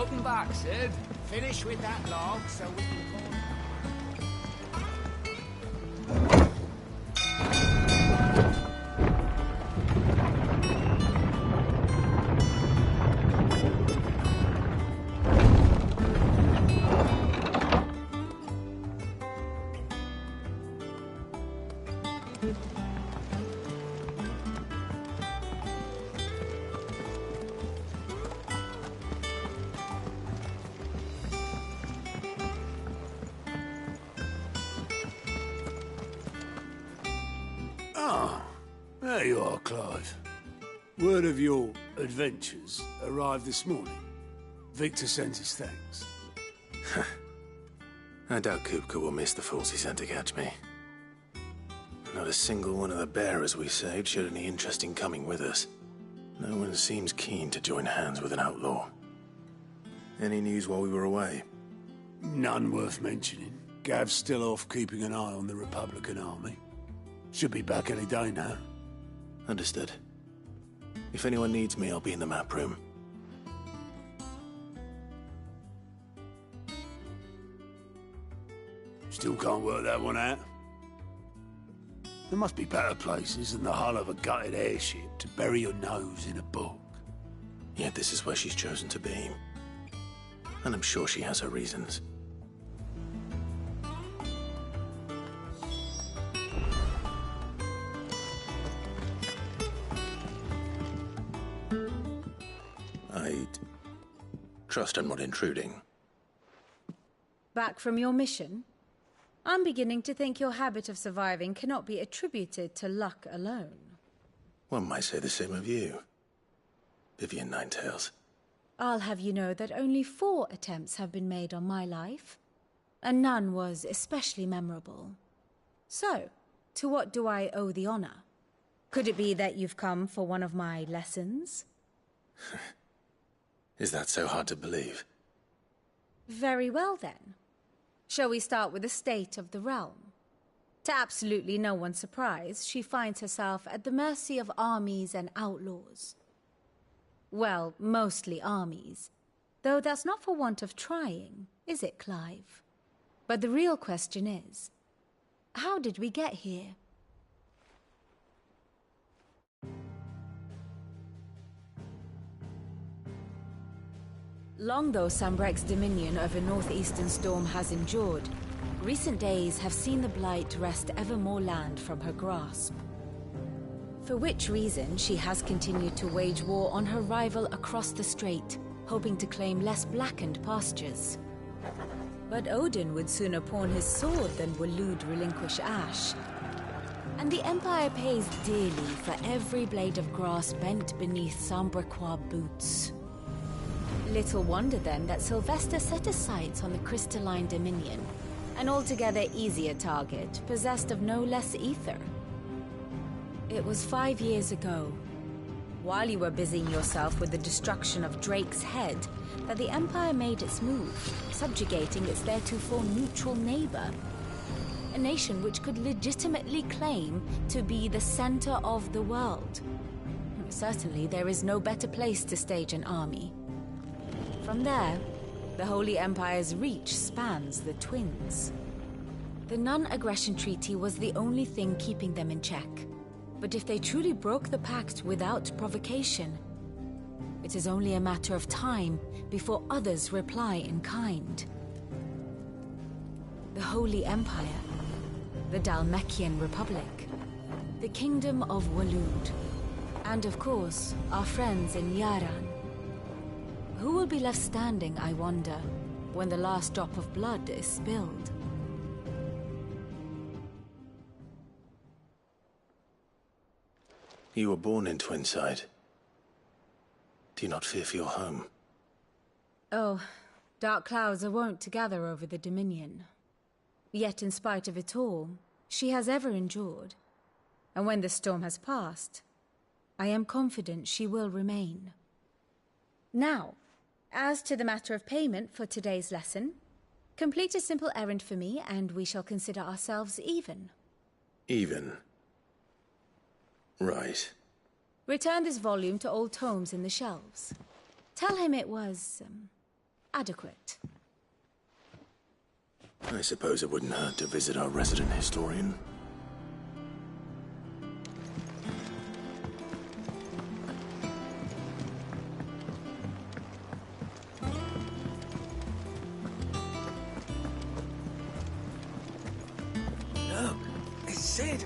Welcome back, Sid. Finish with that log so we can call... There you are, Clive. Word of your adventures arrived this morning. Victor sends his thanks. I doubt Kupka will miss the fools he sent to catch me. Not a single one of the bearers we saved showed any interest in coming with us. No one seems keen to join hands with an outlaw. Any news while we were away? None worth mentioning. Gav's still off keeping an eye on the Republican army. Should be back any day now. Understood. If anyone needs me, I'll be in the map room. Still can't work that one out. There must be better places than the hull of a gutted airship to bury your nose in a book. Yet this is where she's chosen to be. And I'm sure she has her reasons. I'd trust I'm not intruding. Back from your mission? I'm beginning to think your habit of surviving cannot be attributed to luck alone. One might say the same of you, Vivian Ninetails. I'll have you know that only 4 attempts have been made on my life, and none was especially memorable. So, to what do I owe the honor? Could it be that you've come for one of my lessons? Is that so hard to believe? Very well, then. Shall we start with the state of the realm? To absolutely no one's surprise, she finds herself at the mercy of armies and outlaws. Well, mostly armies. Though that's not for want of trying, is it, Clive? But the real question is, how did we get here? Long though Sambrek's dominion over northeastern Storm has endured, recent days have seen the Blight wrest ever more land from her grasp. For which reason she has continued to wage war on her rival across the strait, hoping to claim less blackened pastures. But Odin would sooner pawn his sword than Waloed relinquish Ash. And the Empire pays dearly for every blade of grass bent beneath Sambrequois boots. Little wonder then that Sylvester set his sights on the Crystalline Dominion, an altogether easier target, possessed of no less ether. It was 5 years ago, while you were busying yourself with the destruction of Drake's head, that the Empire made its move, subjugating its theretofore neutral neighbor. A nation which could legitimately claim to be the center of the world. Certainly there is no better place to stage an army. From there, the Holy Empire's reach spans the Twins. The non-aggression treaty was the only thing keeping them in check. But if they truly broke the pact without provocation, it is only a matter of time before others reply in kind. The Holy Empire, the Dhalmekian Republic, the Kingdom of Waloed, and of course, our friends in Yaran. Who will be left standing, I wonder, when the last drop of blood is spilled? You were born in Twinside. Do you not fear for your home? Oh, dark clouds are wont to gather over the Dominion. Yet in spite of it all, she has ever endured. And when the storm has passed, I am confident she will remain. Now, as to the matter of payment for today's lesson, complete a simple errand for me and we shall consider ourselves even. Even? Right. Return this volume to old tomes in the shelves. Tell him it was, adequate. I suppose it wouldn't hurt to visit our resident historian. Look, it's Sid.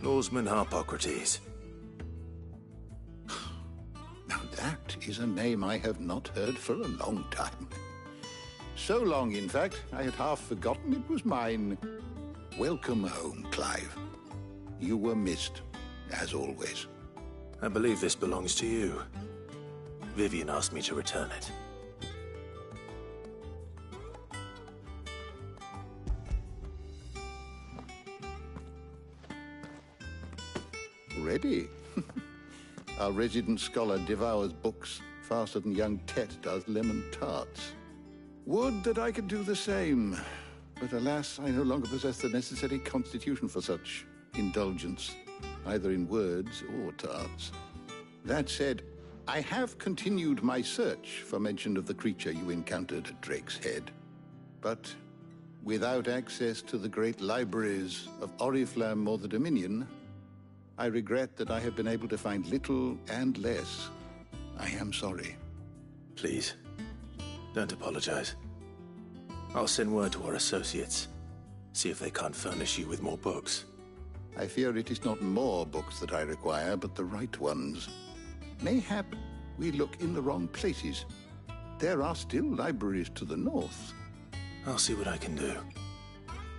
Lawsman Harpocrates. Now that is a name I have not heard for a long time. So long, in fact, I had half forgotten it was mine. Welcome home, Clive. You were missed, as always. I believe this belongs to you. Vivian asked me to return it. Ready? Our resident scholar devours books faster than young Tet does lemon tarts. Would that I could do the same. But alas, I no longer possess the necessary constitution for such indulgence, either in words or tarts. That said, I have continued my search for mention of the creature you encountered at Drake's Head. But without access to the great libraries of Oriflamme or the Dominion, I regret that I have been able to find little and less. I am sorry. Please, don't apologize. I'll send word to our associates. See if they can't furnish you with more books. I fear it is not more books that I require, but the right ones. Mayhap we look in the wrong places. There are still libraries to the north. I'll see what I can do.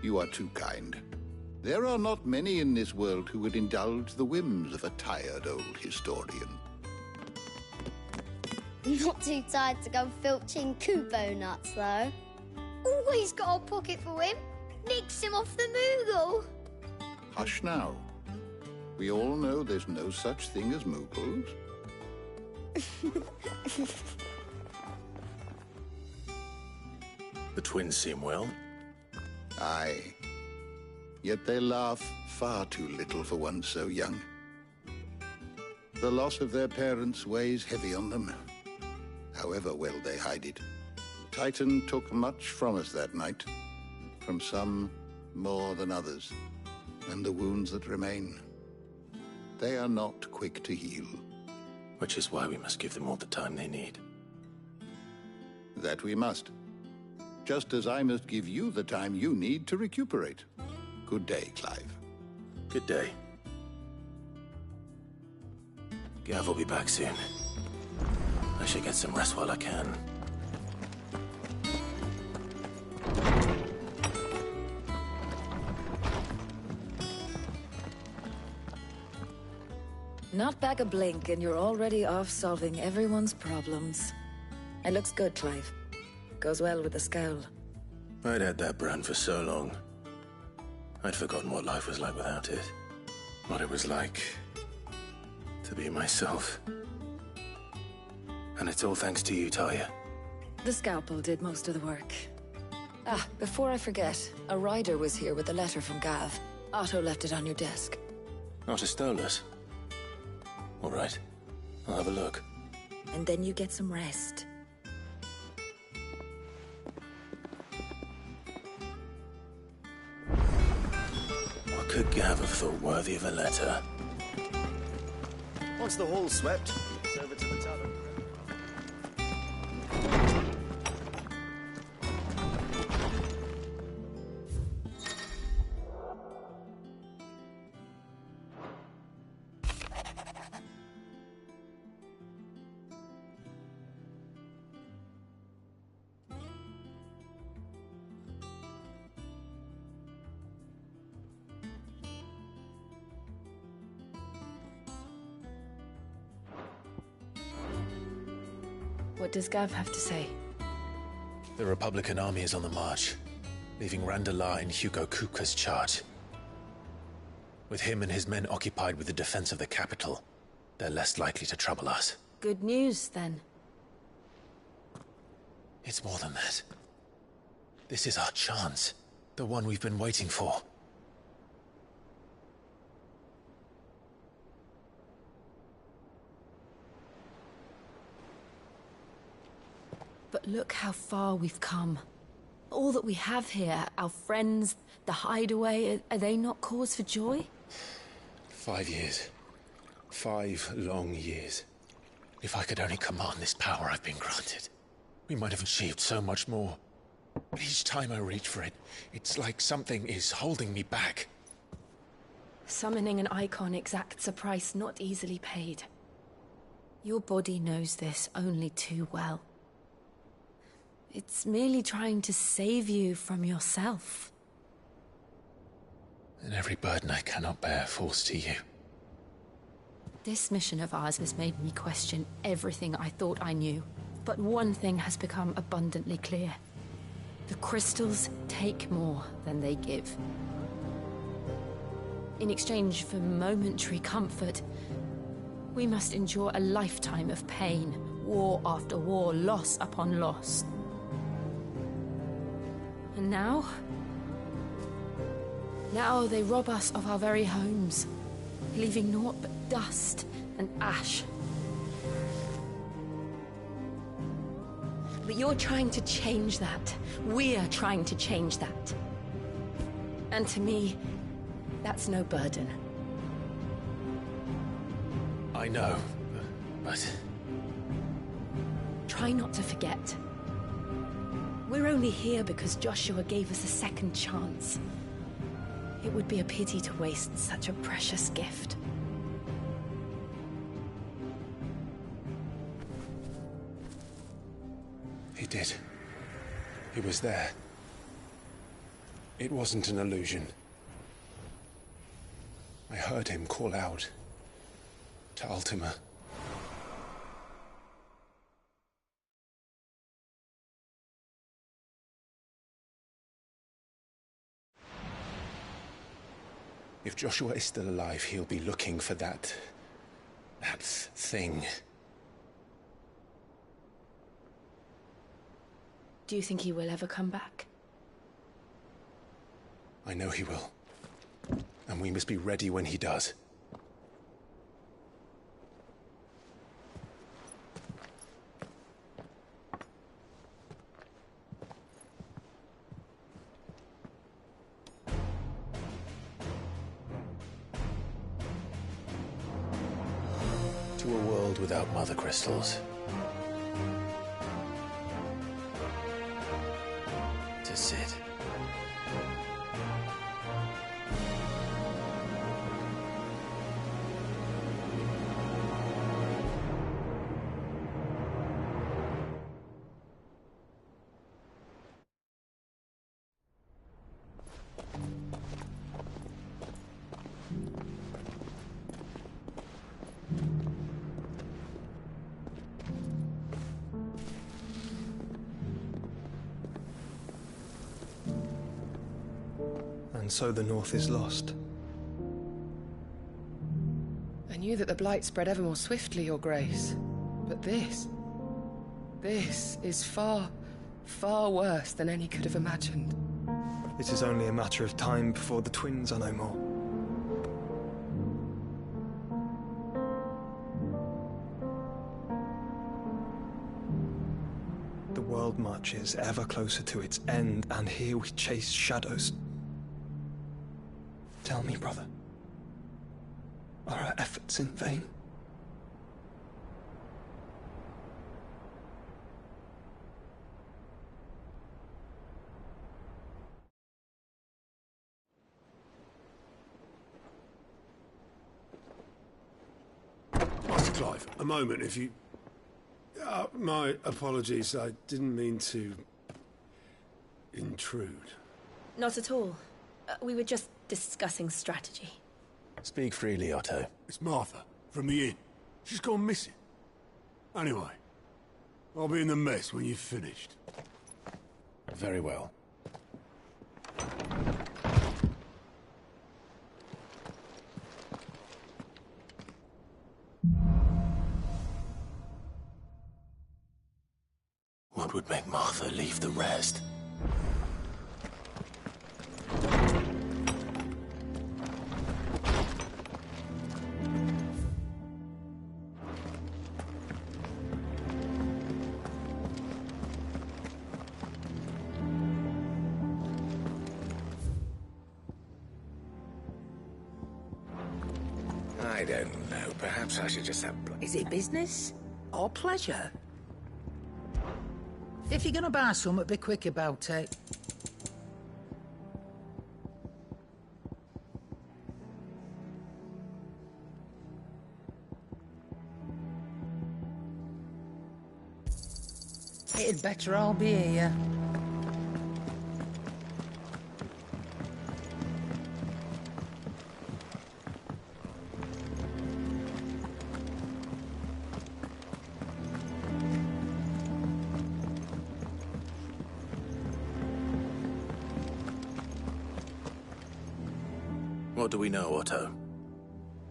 You are too kind. There are not many in this world who would indulge the whims of a tired old historian. Not too tired to go filching Kubo nuts, though. Always got a pocket for him. Nicks him off the Moogle. Hush now. We all know there's no such thing as Moogles. The twins seem well. Aye. Yet they laugh far too little for one so young. The loss of their parents weighs heavy on them, however well they hide it. Titan took much from us that night, from some more than others, and the wounds that remain, they are not quick to heal. Which is why we must give them all the time they need. That we must. Just as I must give you the time you need to recuperate. Good day, Clive. Good day. Gav will be back soon. I should get some rest while I can. Not back a blink and you're already off solving everyone's problems. It looks good, Clive. Goes well with the scowl. I'd had that brand for so long. I'd forgotten what life was like without it. What it was like to be myself. And it's all thanks to you, Talia. The scalpel did most of the work. Ah, before I forget, a rider was here with a letter from Gav. Otto left it on your desk. Otto stole us. All right, I'll have a look. And then you get some rest. What could Gav have thought worthy of a letter? Once the hall's swept, it's over to the tavern. What does Gav have to say? The Republican army is on the march, leaving Randalar in Hugo Kuka's charge. With him and his men occupied with the defense of the capital, they're less likely to trouble us. Good news, then. It's more than that. This is our chance. The one we've been waiting for. But look how far we've come. All that we have here, our friends, the hideaway, are they not cause for joy? 5 years. 5 long years. If I could only command this power I've been granted, we might have achieved so much more. But each time I reach for it, it's like something is holding me back. Summoning an icon exacts a price not easily paid. Your body knows this only too well. It's merely trying to save you from yourself. And every burden I cannot bear falls to you. This mission of ours has made me question everything I thought I knew. But one thing has become abundantly clear. The crystals take more than they give. In exchange for momentary comfort, we must endure a lifetime of pain, war after war, loss upon loss. And now they rob us of our very homes, leaving naught but dust and ash. But you're trying to change that. We're trying to change that. And to me, that's no burden. I know, but... Try not to forget. We're only here because Joshua gave us a second chance. It would be a pity to waste such a precious gift. He did. He was there. It wasn't an illusion. I heard him call out to Ultima. If Joshua is still alive, he'll be looking for that thing. Do you think he will ever come back? I know he will. And we must be ready when he does. To a world without mother crystals. To Sid. And so the North is lost. I knew that the Blight spread ever more swiftly, Your Grace. But this is far, far worse than any could have imagined. It is only a matter of time before the twins are no more. The world marches ever closer to its end, and here we chase shadows. Tell me, brother, are our efforts in vain? Master Clive, a moment, if you... my apologies, I didn't mean to... intrude. Not at all. We were just discussing strategy. Speak freely, Otto. It's Martha, from the inn. She's gone missing. Anyway, I'll be in the mess when you've finished. Very well. What would make Martha leave the rest. I don't know. Perhaps I should just have... Is it business or pleasure? If you're gonna buy something, be quick about it. It'd better all be here. What do we know, Otto?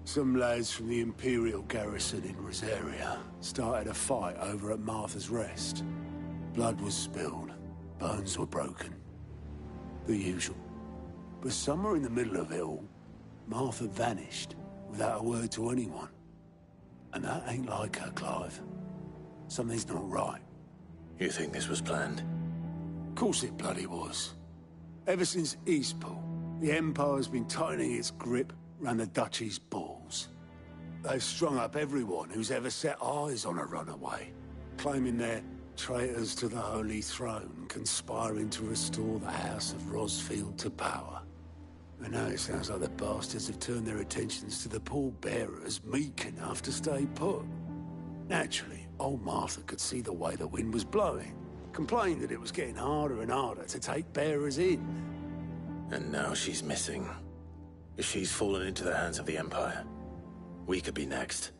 Some lads from the Imperial garrison in Rosaria started a fight over at Martha's Rest. Blood was spilled, bones were broken. The usual. But somewhere in the middle of it all, Martha vanished without a word to anyone. And that ain't like her, Clive. Something's not right. You think this was planned? Of course it bloody was. Ever since Eastpool, the Empire's been tightening its grip round the Duchy's balls. They've strung up everyone who's ever set eyes on a runaway, claiming they're traitors to the Holy Throne, conspiring to restore the House of Rosfield to power. And now it sounds like the bastards have turned their attentions to the pallbearers meek enough to stay put. Naturally, old Martha could see the way the wind was blowing, complained that it was getting harder and harder to take bearers in. And now she's missing. If she's fallen into the hands of the Empire, we could be next.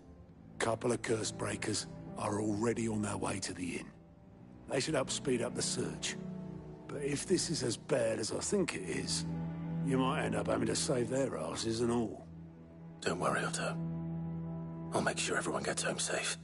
Couple of curse breakers are already on their way to the inn. They should help speed up the search. But if this is as bad as I think it is, you might end up having to save their asses and all. Don't worry, Otto. I'll make sure everyone gets home safe.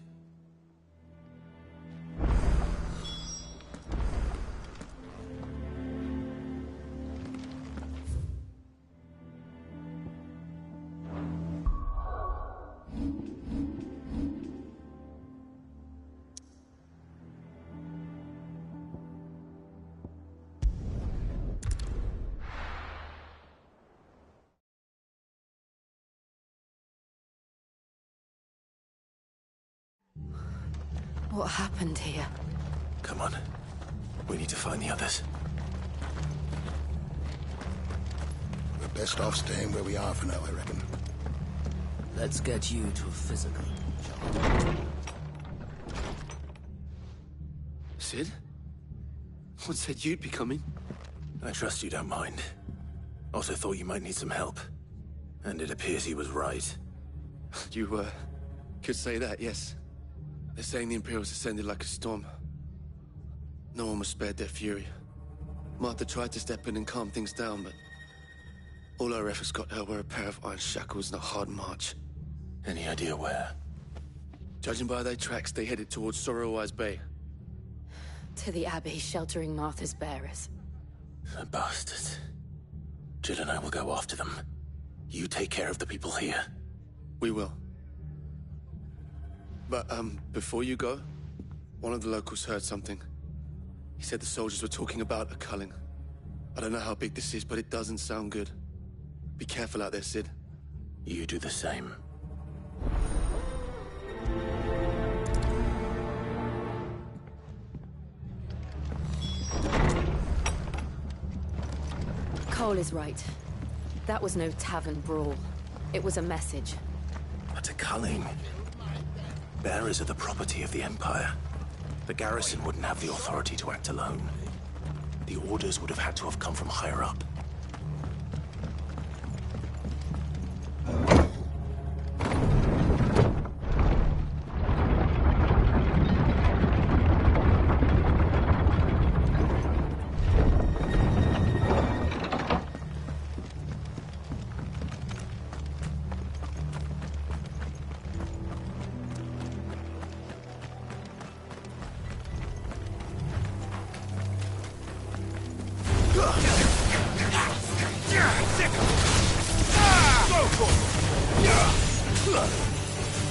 What happened here? Come on. We need to find the others. We're best off staying where we are for now, I reckon. Let's get you to a physical, shall we? Sid? What said you'd be coming? I trust you don't mind. Also thought you might need some help. And it appears he was right. You, could say that, yes. They're saying the Imperials ascended like a storm. No one was spared their fury. Martha tried to step in and calm things down, but all our efforts got her were a pair of iron shackles and a hard march. Any idea where? Judging by their tracks, they headed towards Sorrowwise Bay. To the Abbey, sheltering Martha's bearers. The bastards. Jill and I will go after them. You take care of the people here. We will. But, before you go, one of the locals heard something. He said the soldiers were talking about a culling. I don't know how big this is, but it doesn't sound good. Be careful out there, Sid. You do the same. Cole is right. That was no tavern brawl. It was a message. But a culling. Bearers are the property of the Empire. The garrison wouldn't have the authority to act alone. The orders would have had to have come from higher up.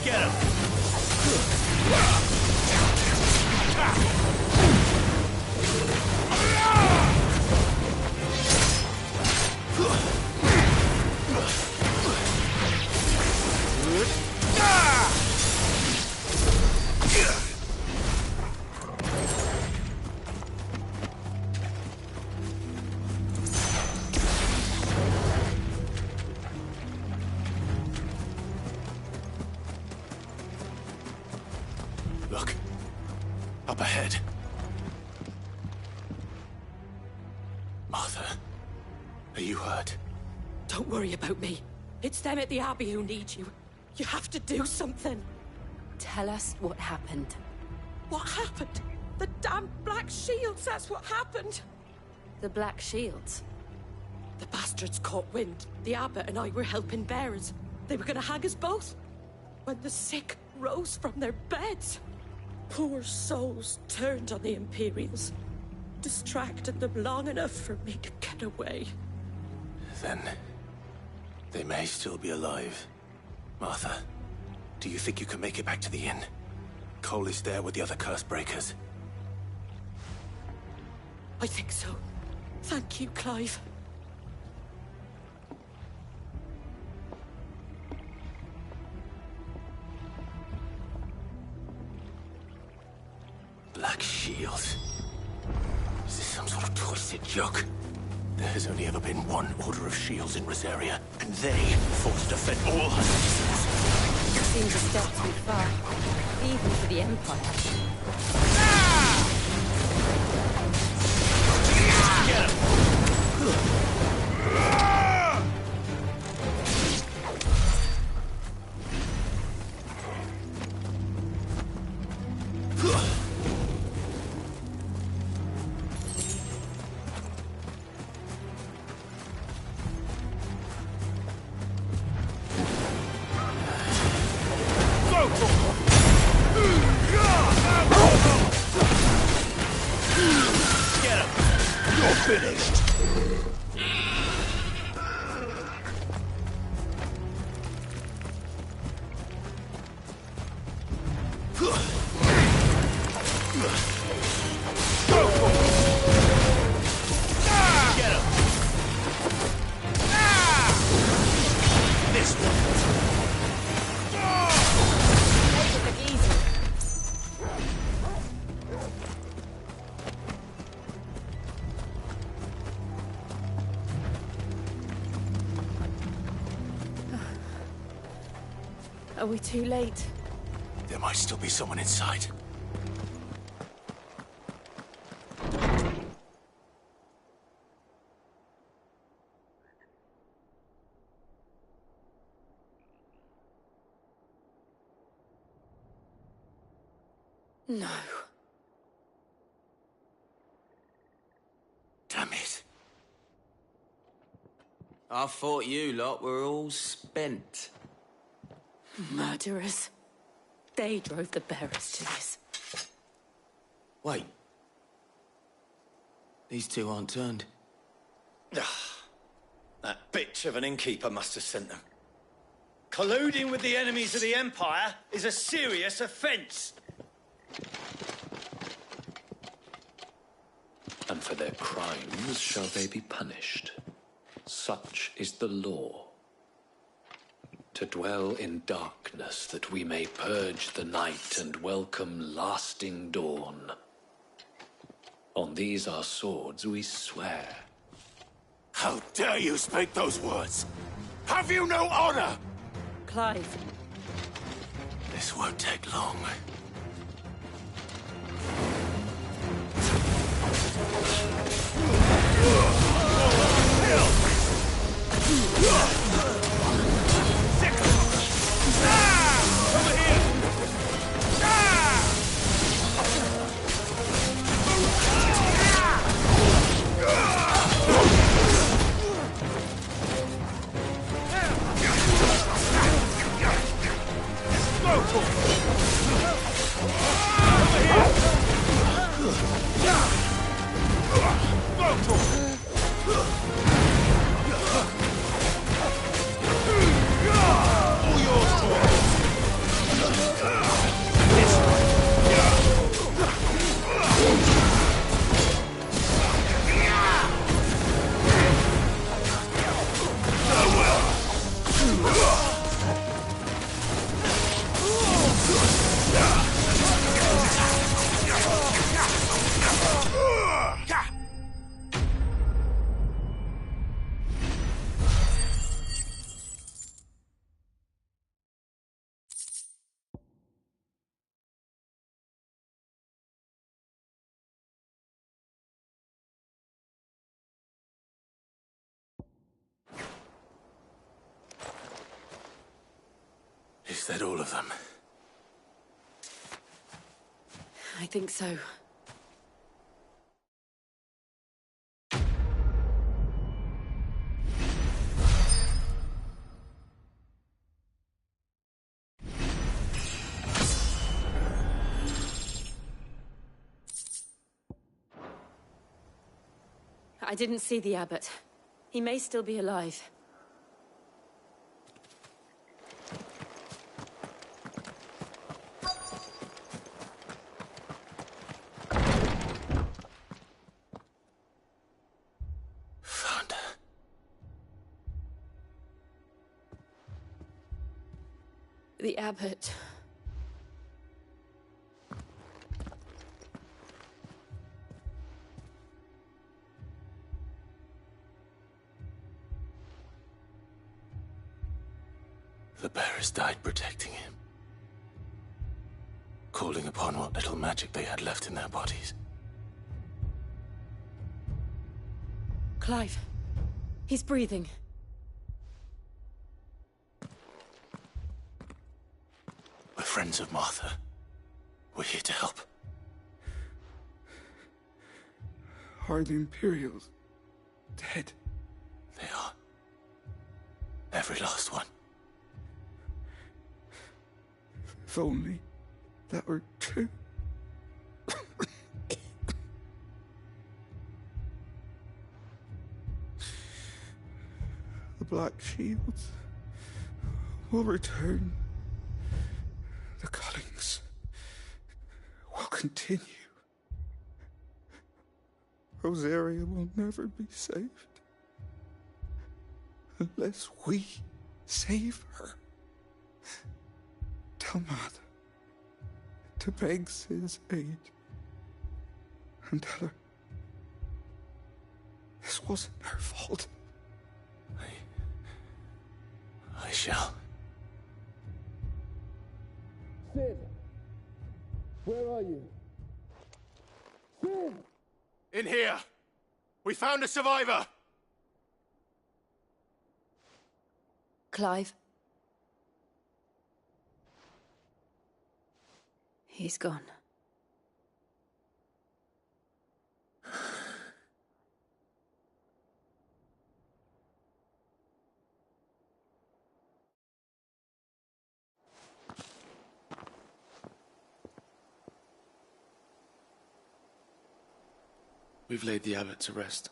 Get him! Look. Up ahead. Martha, are you hurt? Don't worry about me. It's them at the Abbey who need you. You have to do something. Tell us what happened. What happened? The damn Black Shields, that's what happened. The Black Shields? The bastards caught wind. The abbot and I were helping bearers. They were gonna hang us both. When the sick rose from their beds, poor souls turned on the Imperials. Distracted them long enough for me to get away. Then they may still be alive. Martha, do you think you can make it back to the inn? Cole is there with the other curse breakers. I think so. Thank you, Clive. Black Shields. Is this some sort of twisted joke? There has only ever been one Order of Shields in Rosaria, and they forced to defend all her citizens. It seems a step too far, even for the Empire. Get him! Are we too late? There might still be someone inside. No. Damn it. I thought you lot were all spent. Murderers. They drove the bearers to this. Wait. These two aren't turned. That bitch of an innkeeper must have sent them. Colluding with the enemies of the Empire is a serious offence. And for their crimes shall they be punished. Such is the law. To dwell in darkness that we may purge the night and welcome lasting dawn. On these our swords we swear. How dare you speak those words? Have you no honor? Clive. This won't take long. Over here! that all of them? I think so. I didn't see the abbot. He may still be alive. Found her. The abbot. The bearers died protecting him. Calling upon what little magic they had left in their bodies. Clive. He's breathing. We're friends of Martha. We're here to help. Are the Imperials dead? They are. Every last one. If only that were true. The Black Shields will return. The cuttings will continue. Rosaria will never be saved unless we save her. Tell Martha to beg Sid's aid and tell her this wasn't her fault. I shall. Sid! Where are you? Sid! In here! We found a survivor! Clive. He's gone. We've laid the abbot to rest.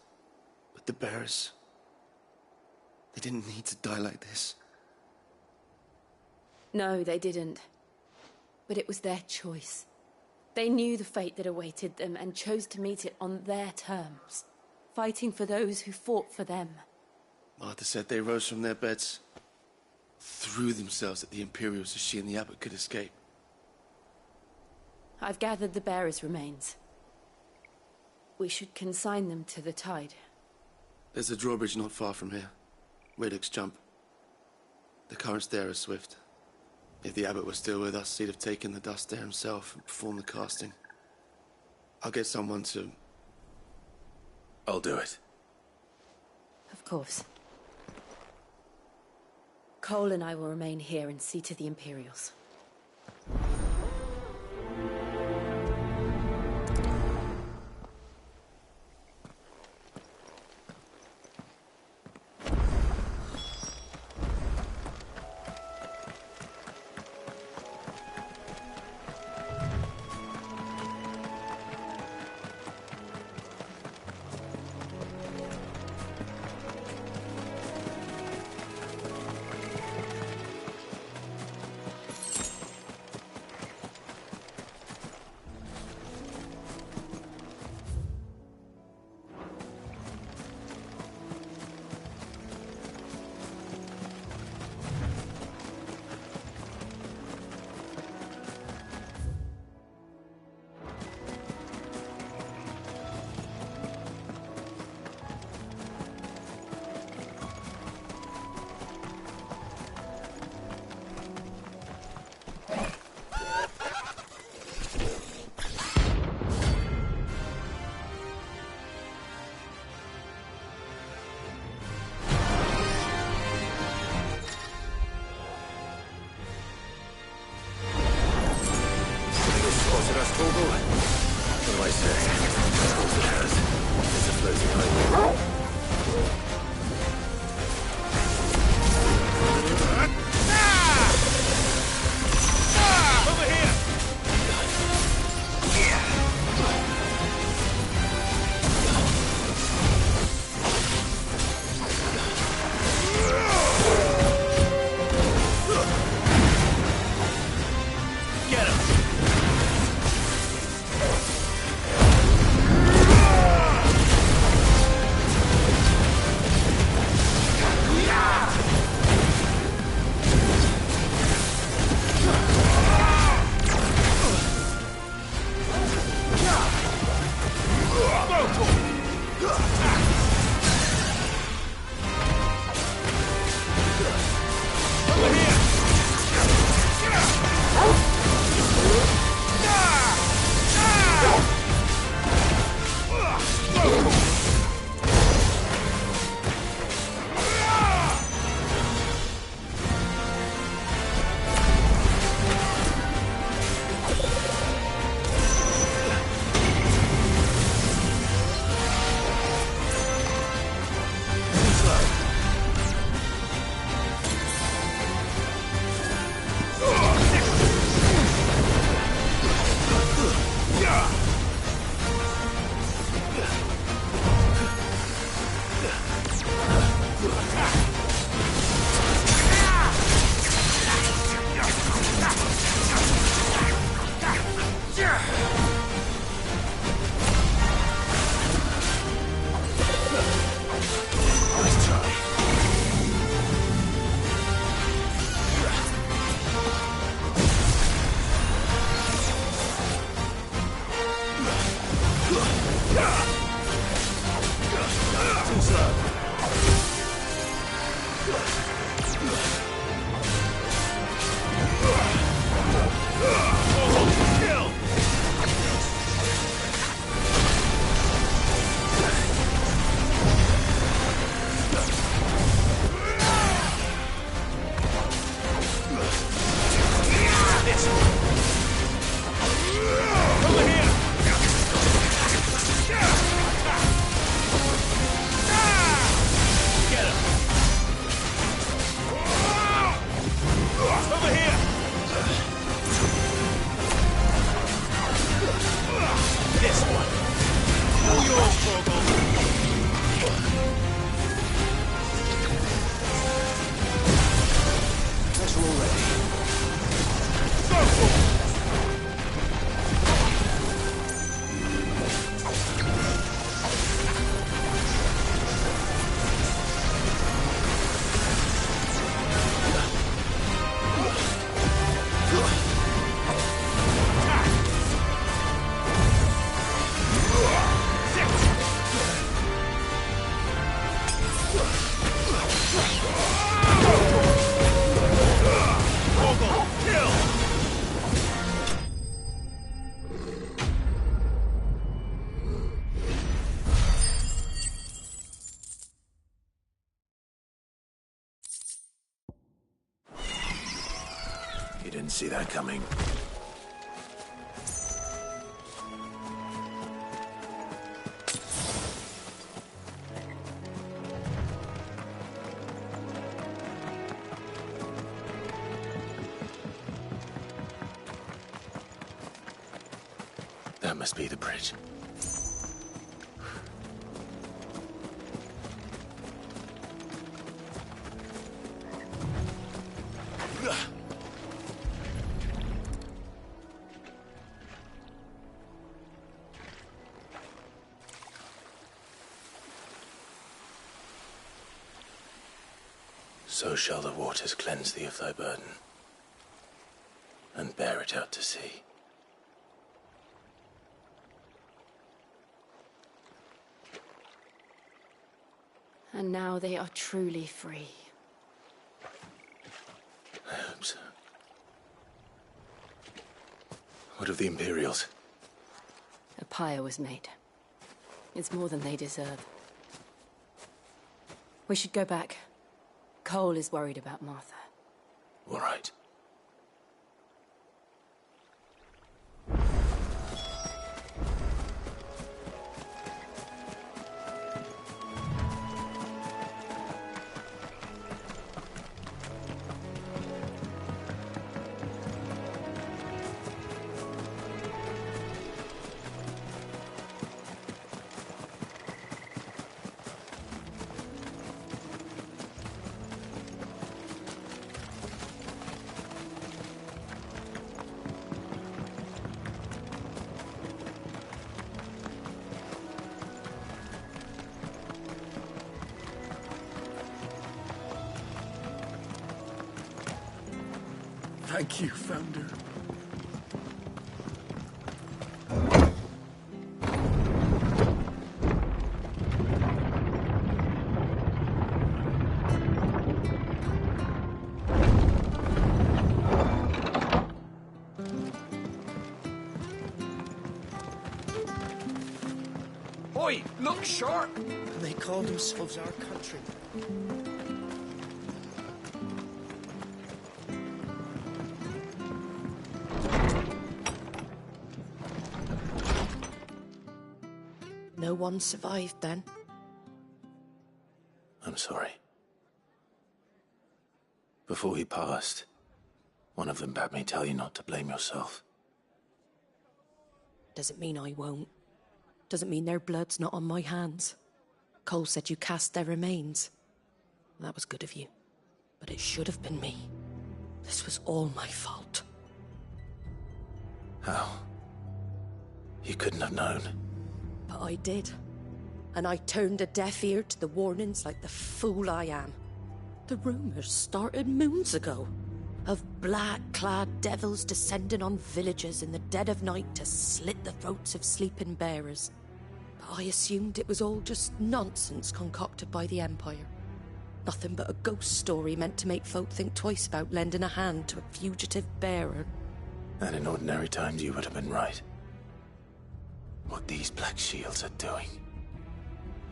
But the bearers... they didn't need to die like this. No, they didn't. But it was their choice. They knew the fate that awaited them and chose to meet it on their terms, fighting for those who fought for them. Martha said they rose from their beds, threw themselves at the Imperials so she and the abbot could escape. I've gathered the bearers' remains. We should consign them to the tide. There's a drawbridge not far from here. Radix Jump. The currents there are swift. If the abbot was still with us, he'd have taken the dust there himself and performed the casting. I'll get someone to... I'll do it. Of course. Cole and I will remain here and see to the Imperials. I say? Of course it has. It's a floating island. Over here! Get him! You didn't see that coming. That must be the bridge. So shall the waters cleanse thee of thy burden, and bear it out to sea. And now they are truly free. I hope so. What of the Imperials? A pyre was made. It's more than they deserve. We should go back. Cole is worried about Martha. All right. Thank you, Founder. Oi, look sharp! They call themselves our country. No one survived then? I'm sorry. Before he passed, one of them bade me tell you not to blame yourself. Doesn't mean I won't. Doesn't mean their blood's not on my hands. Cole said you cast their remains. That was good of you. But it should have been me. This was all my fault. How? You couldn't have known. But I did. And I turned a deaf ear to the warnings like the fool I am. The rumours started moons ago. Of black-clad devils descending on villages in the dead of night to slit the throats of sleeping bearers. But I assumed it was all just nonsense concocted by the Empire. Nothing but a ghost story meant to make folk think twice about lending a hand to a fugitive bearer. And in ordinary times you would have been right. What these Black Shields are doing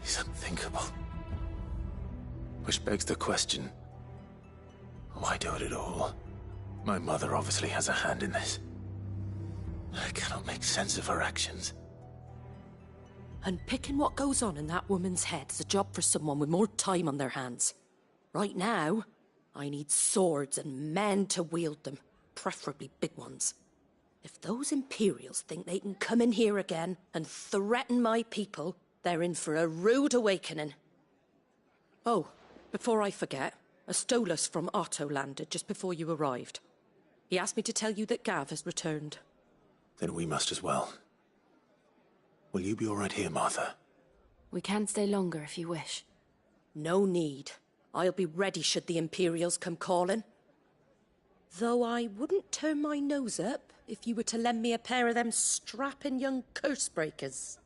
is unthinkable. Which begs the question, why do it at all? My mother obviously has a hand in this. I cannot make sense of her actions. And picking what goes on in that woman's head is a job for someone with more time on their hands. Right now, I need swords and men to wield them, preferably big ones. If those Imperials think they can come in here again and threaten my people, they're in for a rude awakening. Oh, before I forget, a Stolas from Otto landed just before you arrived. He asked me to tell you that Gav has returned. Then we must as well. Will you be all right here, Martha? We can stay longer if you wish. No need. I'll be ready should the Imperials come calling. Though I wouldn't turn my nose up if you were to lend me a pair of them strapping young curse-breakers.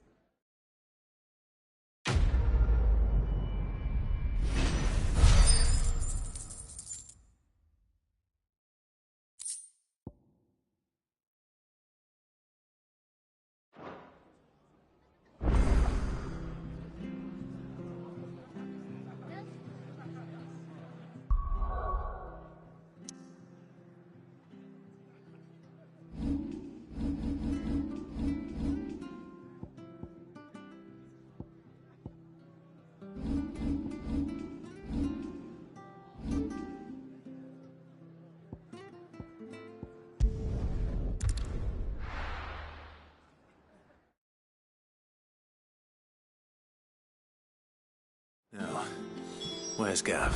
Now, where's Gav?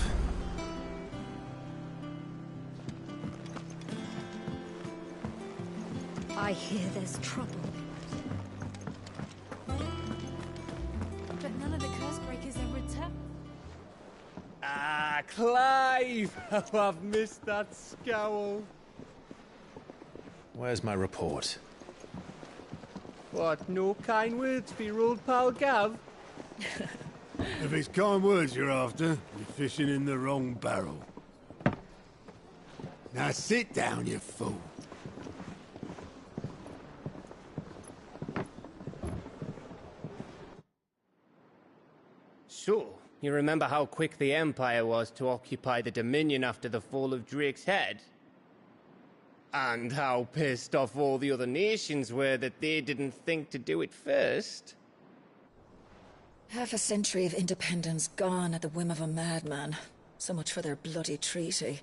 I hear there's trouble. But none of the curse breakers have returned. Ah, Clive! How I've missed that scowl. Where's my report? What, no kind words for your old pal Gav? If it's kind words you're after, you're fishing in the wrong barrel. Now sit down, you fool. So, you remember how quick the Empire was to occupy the Dominion after the fall of Drake's head? And how pissed off all the other nations were that they didn't think to do it first? Half a century of independence gone at the whim of a madman. So much for their bloody treaty.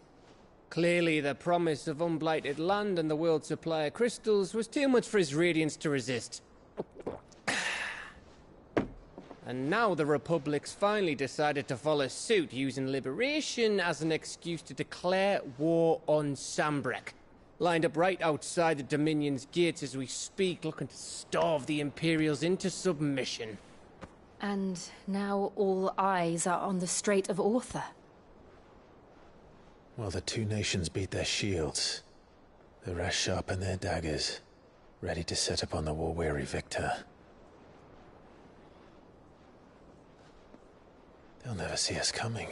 Clearly, the promise of unblighted land and the world's supply of crystals was too much for his radiance to resist. And now the Republic's finally decided to follow suit, using liberation as an excuse to declare war on Sambrek. Lined up right outside the Dominion's gates as we speak, looking to starve the Imperials into submission. And now all eyes are on the Strait of Author. Well, the two nations beat their shields. The rest sharpen their daggers, ready to set upon the war-weary victor. They'll never see us coming.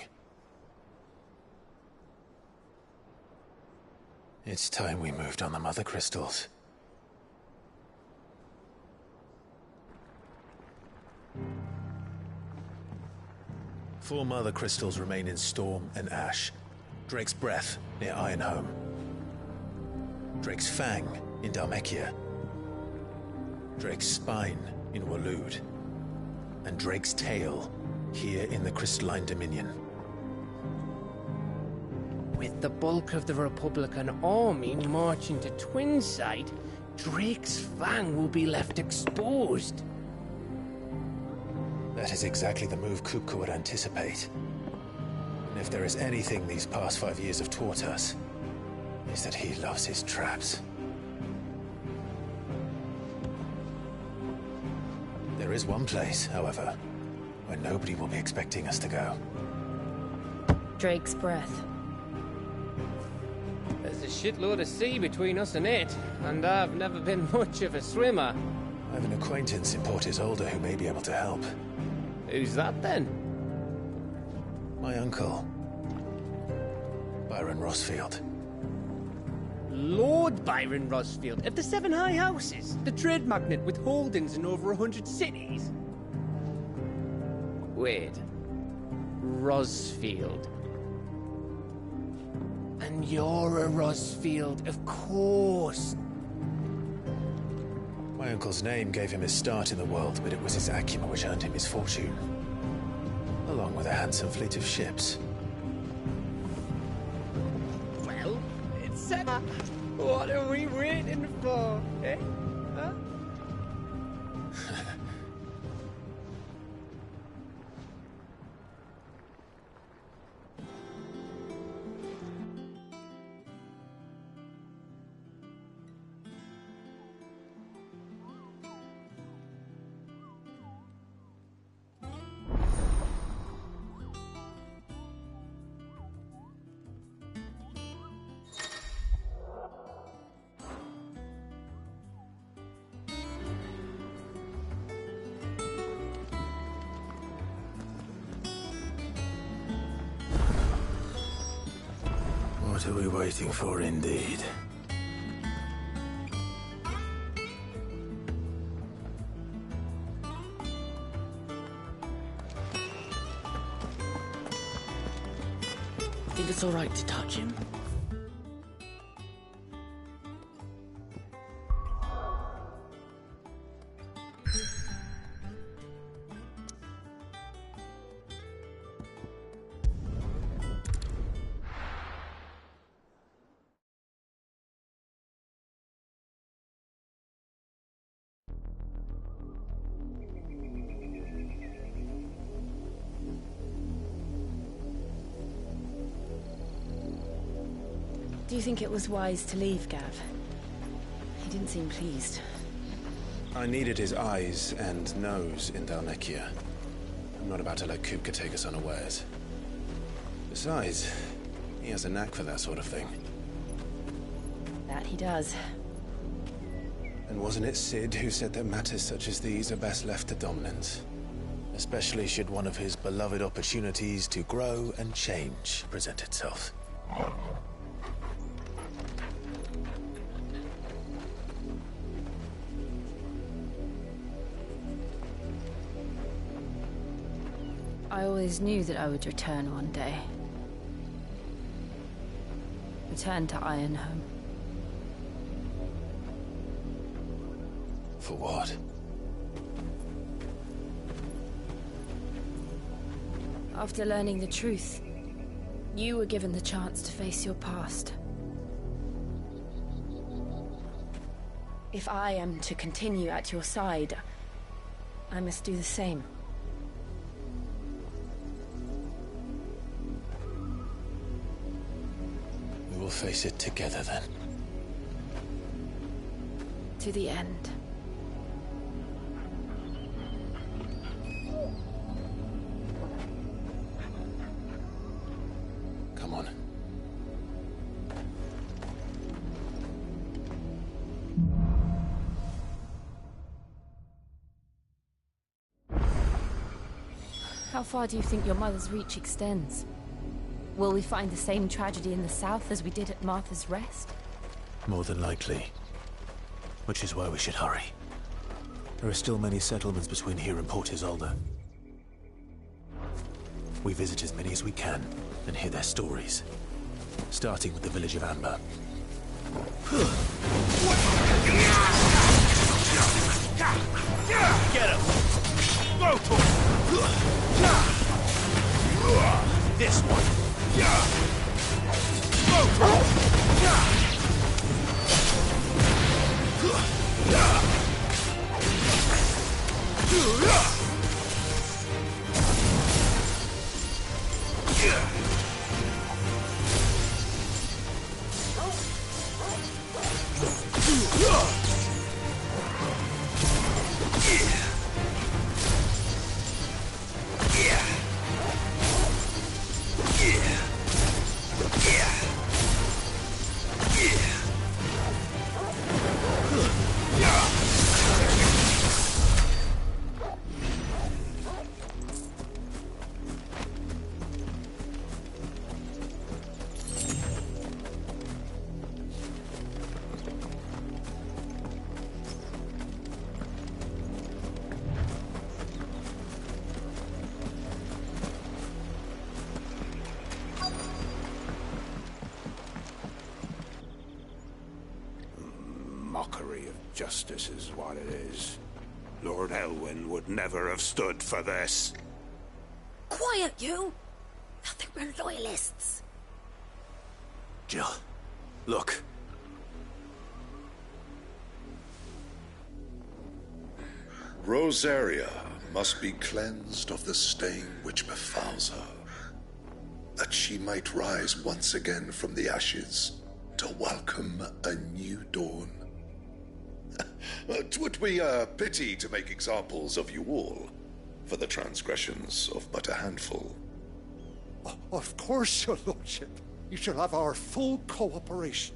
It's time we moved on the Mother Crystals. Four Mother Crystals remain in Storm and Ash. Drake's Breath near Ironhome. Drake's Fang in Dhalmekia. Drake's Spine in Waloed. And Drake's Tail here in the Crystalline Dominion. With the bulk of the Republican army marching to Twinside, Drake's Fang will be left exposed. That is exactly the move Kupka would anticipate. And if there is anything these past 5 years have taught us, is that he loves his traps. There is one place, however, where nobody will be expecting us to go. Drake's Breath. There's a shitload of sea between us and it, and I've never been much of a swimmer. I have an acquaintance in Port Isolde who may be able to help. Who's that then? My uncle, Byron Rosfield. Lord Byron Rosfield of the Seven High Houses, the trade magnate with holdings in over 100 cities. Wait, Rosfield. And you're a Rosfield, of course. My uncle's name gave him his start in the world, but it was his acumen which earned him his fortune. Along with a handsome fleet of ships. Well, it's set. What are we waiting for, eh? Huh? What are we waiting for, indeed? Think it's all right to touch him? Do you think it was wise to leave, Gav? He didn't seem pleased. I needed his eyes and nose in Dhalmekia. I'm not about to let Kupka take us unawares. Besides, he has a knack for that sort of thing. That he does. And wasn't it Sid who said that matters such as these are best left to dominance? Especially should one of his beloved opportunities to grow and change present itself. I always knew that I would return one day. Return to Ironhome. For what? After learning the truth, you were given the chance to face your past. If I am to continue at your side, I must do the same. We will face it together then. To the end. Come on. How far do you think your mother's reach extends? Will we find the same tragedy in the south as we did at Martha's Rest? More than likely. Which is why we should hurry. There are still many settlements between here and Port Isolde. We visit as many as we can and hear their stories. Starting with the village of Amber. Get him! Go for it! This one! Go for Mockery of justice is what it is. Lord Elwyn would never have stood for this. Quiet, you! Nothing we're loyalists. Jill, look. Rosaria must be cleansed of the stain which befouls her, that she might rise once again from the ashes to welcome a new dawn. 'Twould be a pity to make examples of you all for the transgressions of but a handful. Of course, your lordship. You shall have our full cooperation.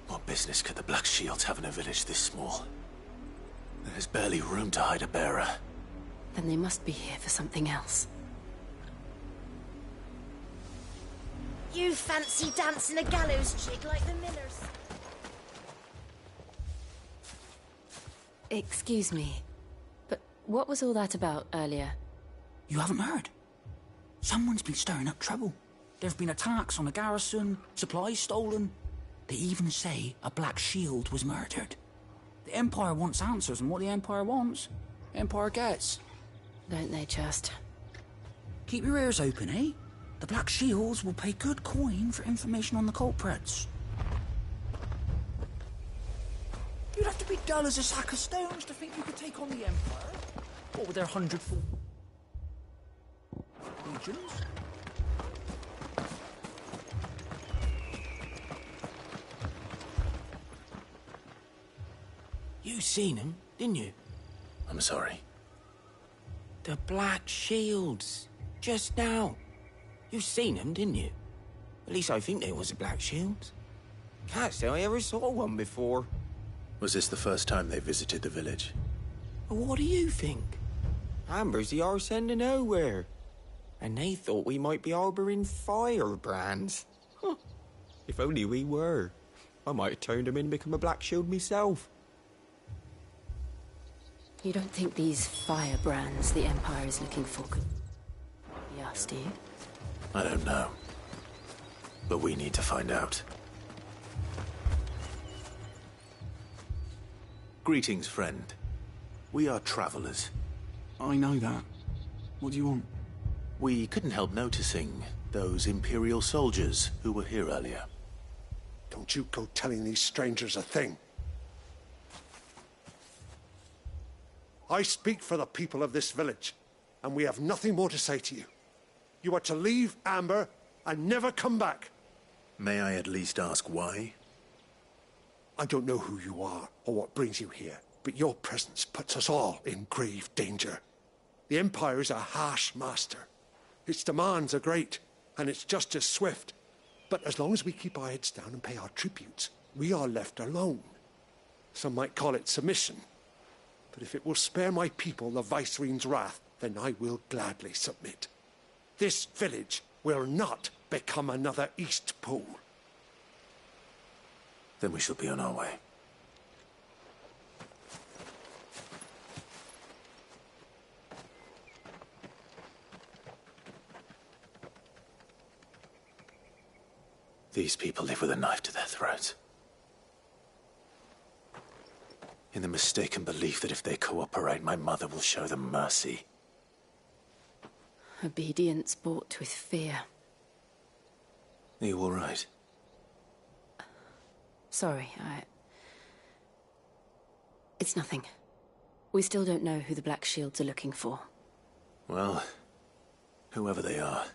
What business could the Black Shields have in a village this small? There's barely room to hide a bearer. Then they must be here for something else. You fancy dancing a gallows jig like the millers. Excuse me, but what was all that about earlier? You haven't heard? Someone's been stirring up trouble. There've been attacks on the garrison, supplies stolen. They even say a Black Shield was murdered. The Empire wants answers, and what the Empire wants, the Empire gets. Don't they just? Keep your ears open, eh? The Black Shields will pay good coin for information on the culprits. You'd have to be dull as a sack of stones to think you could take on the Empire. What with their 100-foot legions? You seen him, didn't you? I'm sorry. The Black Shields. Just now. You seen them, didn't you? At least I think there was a Black Shield. Can't say I ever saw one before. Was this the first time they visited the village? What do you think? Amber's the arse end of nowhere. And they thought we might be harbouring firebrands. Huh. If only we were. I might have turned them in and become a Black Shield myself. You don't think these firebrands the Empire is looking for could be us, do you? I don't know. But we need to find out. Greetings, friend. We are travelers. I know that. What do you want? We couldn't help noticing those Imperial soldiers who were here earlier. Don't you go telling these strangers a thing. I speak for the people of this village, and we have nothing more to say to you. You are to leave Amber and never come back. May I at least ask why? I don't know who you are or what brings you here, but your presence puts us all in grave danger. The Empire is a harsh master. Its demands are great, and its justice swift. But as long as we keep our heads down and pay our tributes, we are left alone. Some might call it submission. But if it will spare my people the Viceroy's wrath, then I will gladly submit. This village will not become another East Pool. Then we shall be on our way. These people live with a knife to their throats. In the mistaken belief that if they cooperate, my mother will show them mercy. Obedience bought with fear. Are you all right? Sorry, It's nothing. We still don't know who the Black Shields are looking for. Well, whoever they are,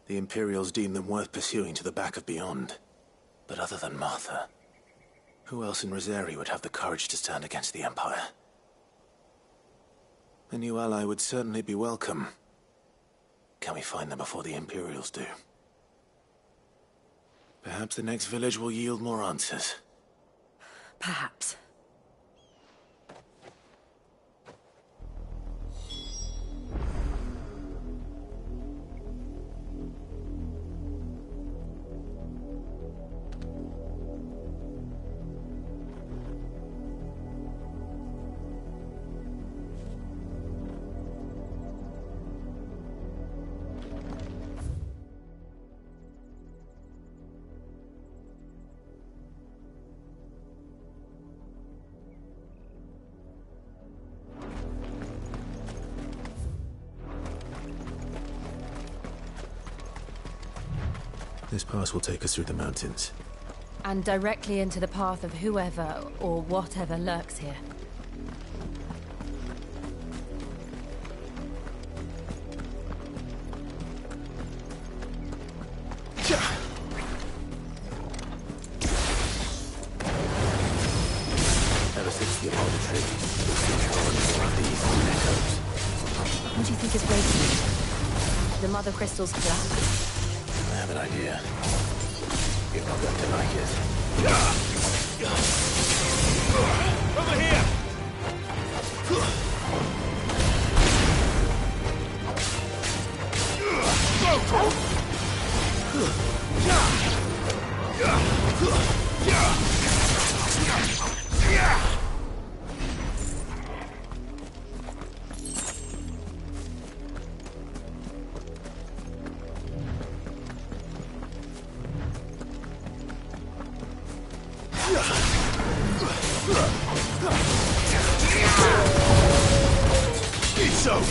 the Imperials deem them worth pursuing to the back of beyond. But other than Martha, who else in Rosari would have the courage to stand against the Empire? A new ally would certainly be welcome. Can we find them before the Imperials do? Perhaps the next village will yield more answers. Perhaps. This pass will take us through the mountains. And directly into the path of whoever or whatever lurks here. Ever since the Apollo trip, we've seen colonies of these echoes. What do you think is breaking? The mother crystal's collapse? I have an idea. You're not going to like it. Over here! It's over!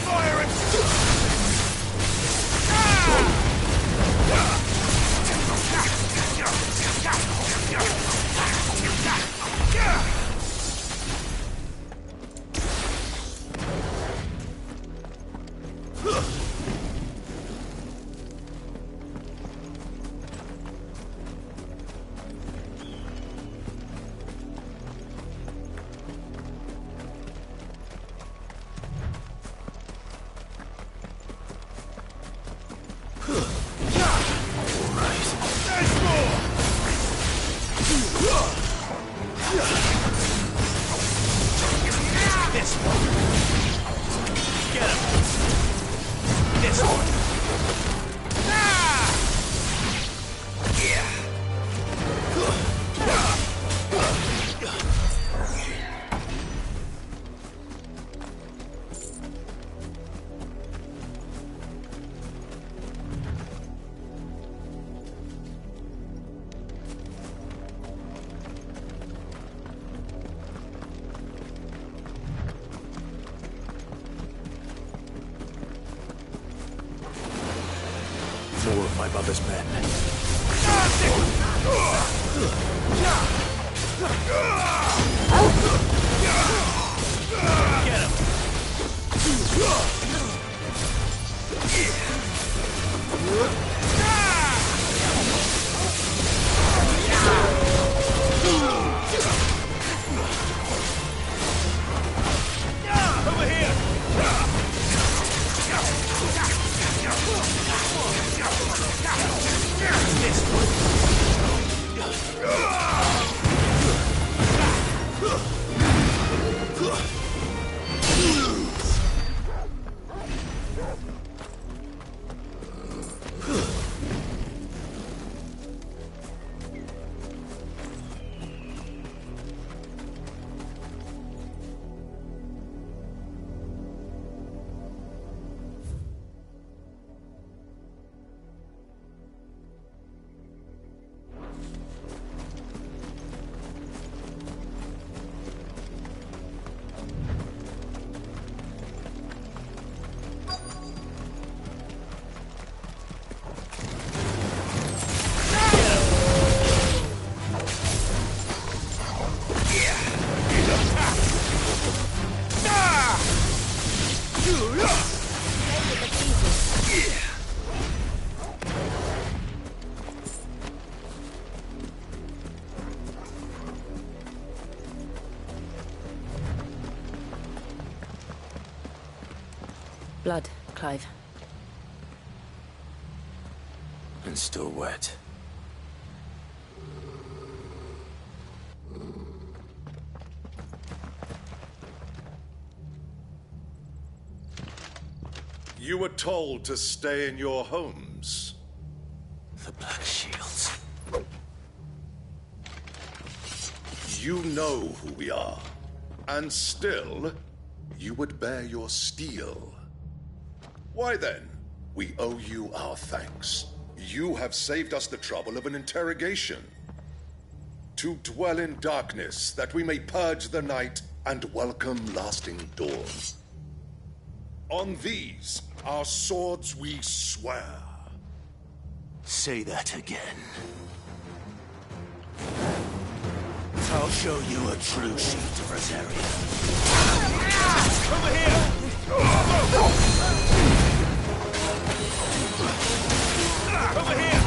Fire and... This one. Get him. This one. More of my mother's men. Get him! Over here! This one. Blood, Clive. And still wet. You were told to stay in your homes. The Black Shields. You know who we are. And still, you would bear your steel. Why then, we owe you our thanks. You have saved us the trouble of an interrogation. To dwell in darkness, that we may purge the night and welcome lasting dawn. On these, our swords we swear. Say that again. I'll show you a true shield of Rosaria. Over here! Over here! Over here!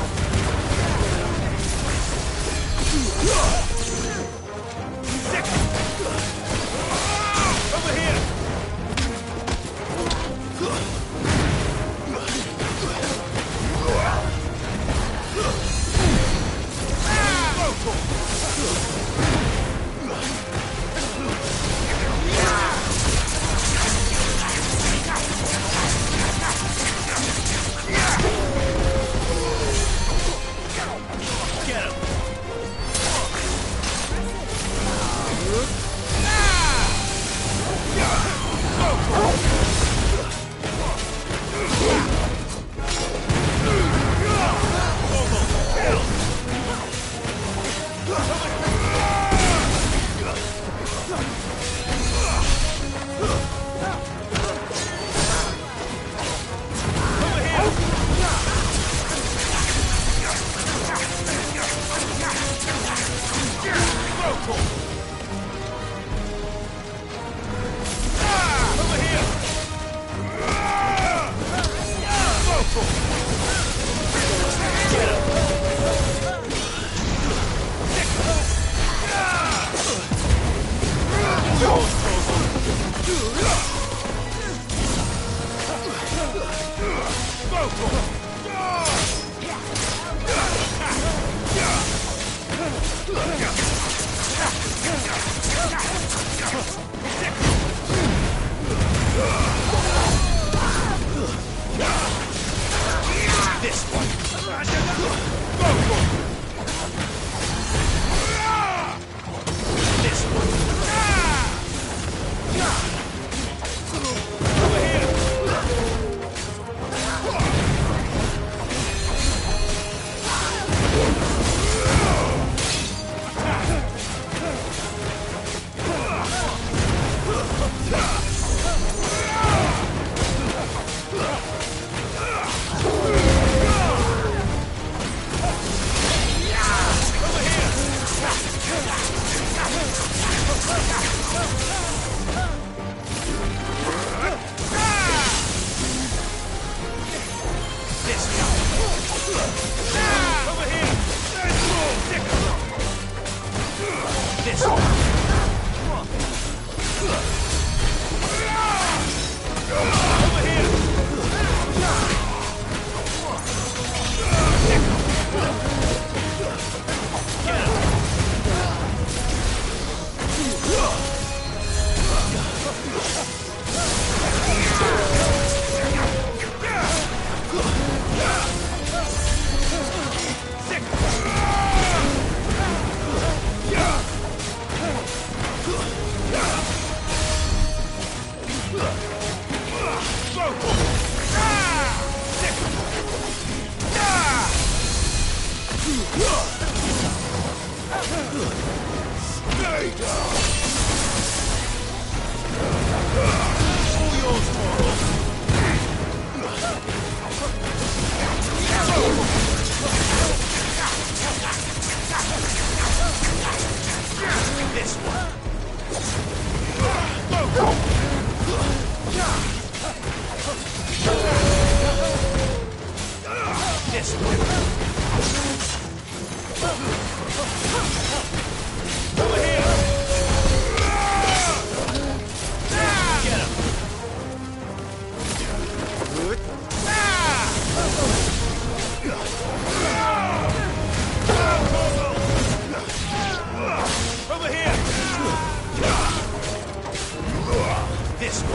this one!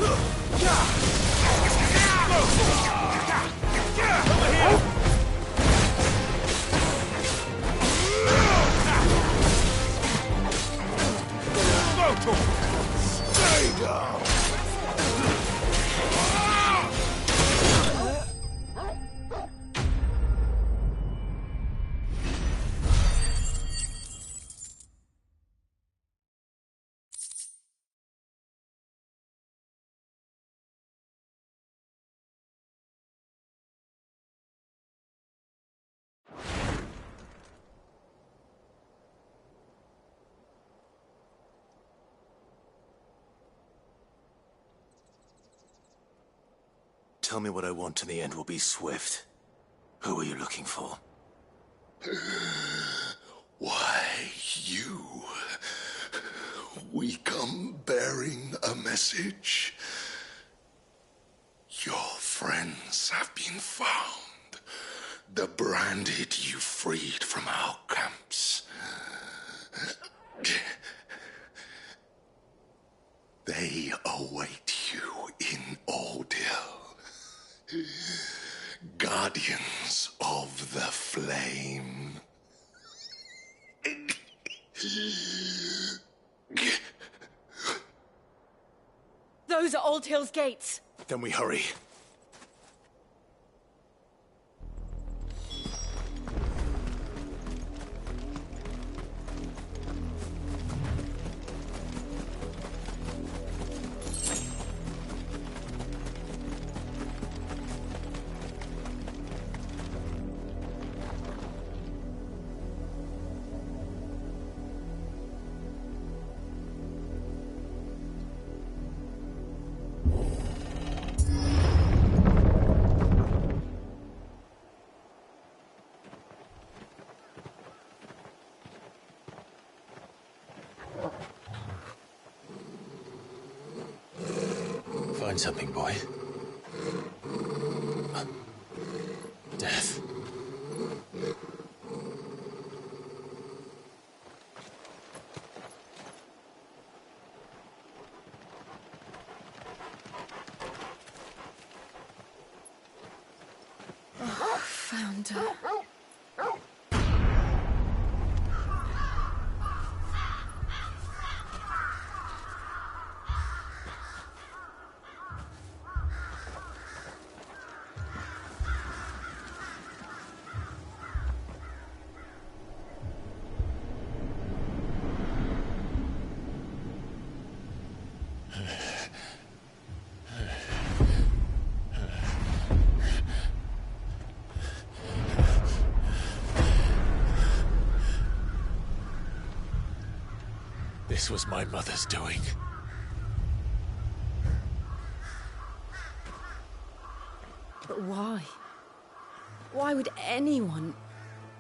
Over here! Stay down! Tell me what I want and the end will be swift. Who are you looking for? Why, you. We come bearing a message. Your friends have been found. The branded you freed from our camps. They await you in Ordeal. Guardians of the Flame. Those are Old Hill's gates. Then we hurry. Find something, boy. Death. Oh, found her. This was my mother's doing. But why? Why would anyone...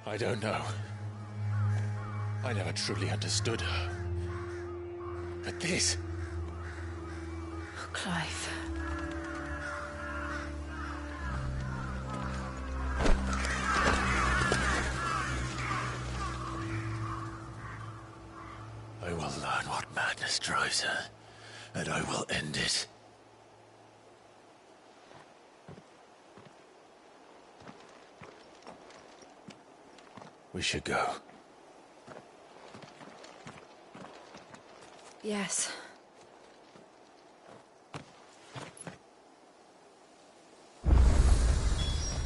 I don't know. I never truly understood her. But this... Oh, Clive. I will learn what madness drives her, and I will end it. We should go. Yes.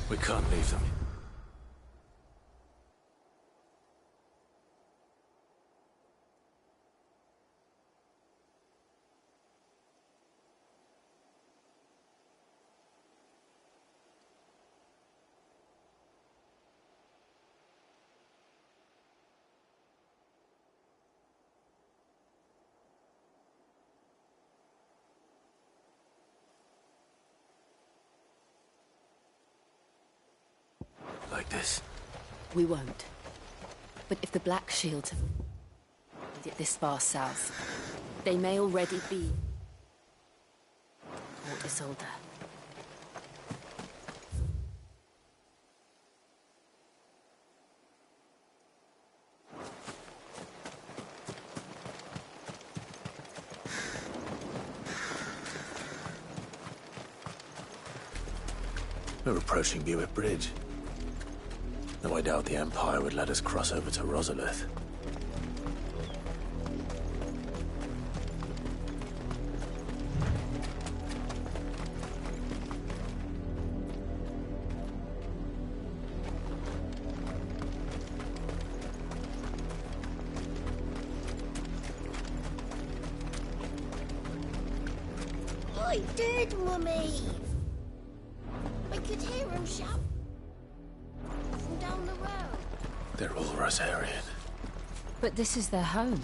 We can't leave them. Like this. We won't. But if the Black Shields have made it this far south, they may already be... or disorder. We're approaching Buick Bridge. Though I doubt the Empire would let us cross over to Rosalith. I did, Mummy. I could hear him shout from down the road. They're all Rosarian. But this is their home.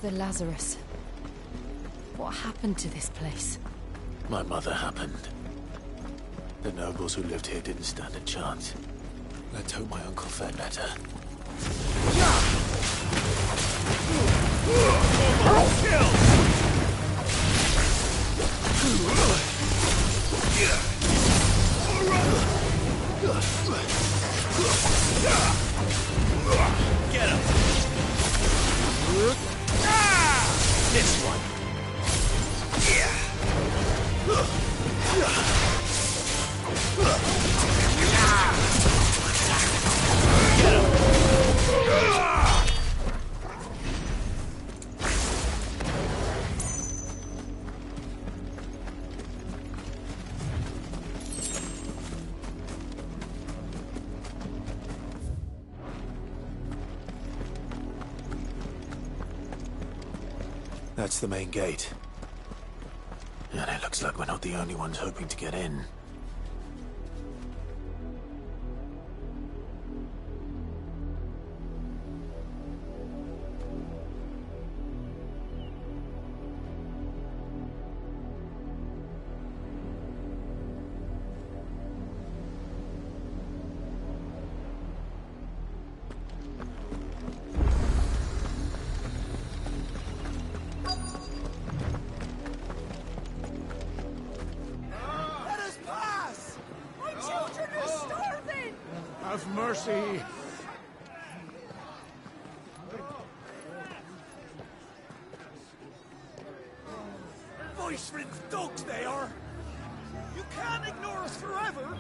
The Lazarus. What happened to this place? My mother happened. The nobles who lived here didn't stand a chance. Let's hope my uncle fared better. Get him! This one. That's the main gate. And it looks like we're not the only ones hoping to get in. Have mercy. Voice-ridden dogs they are. You can't ignore us forever.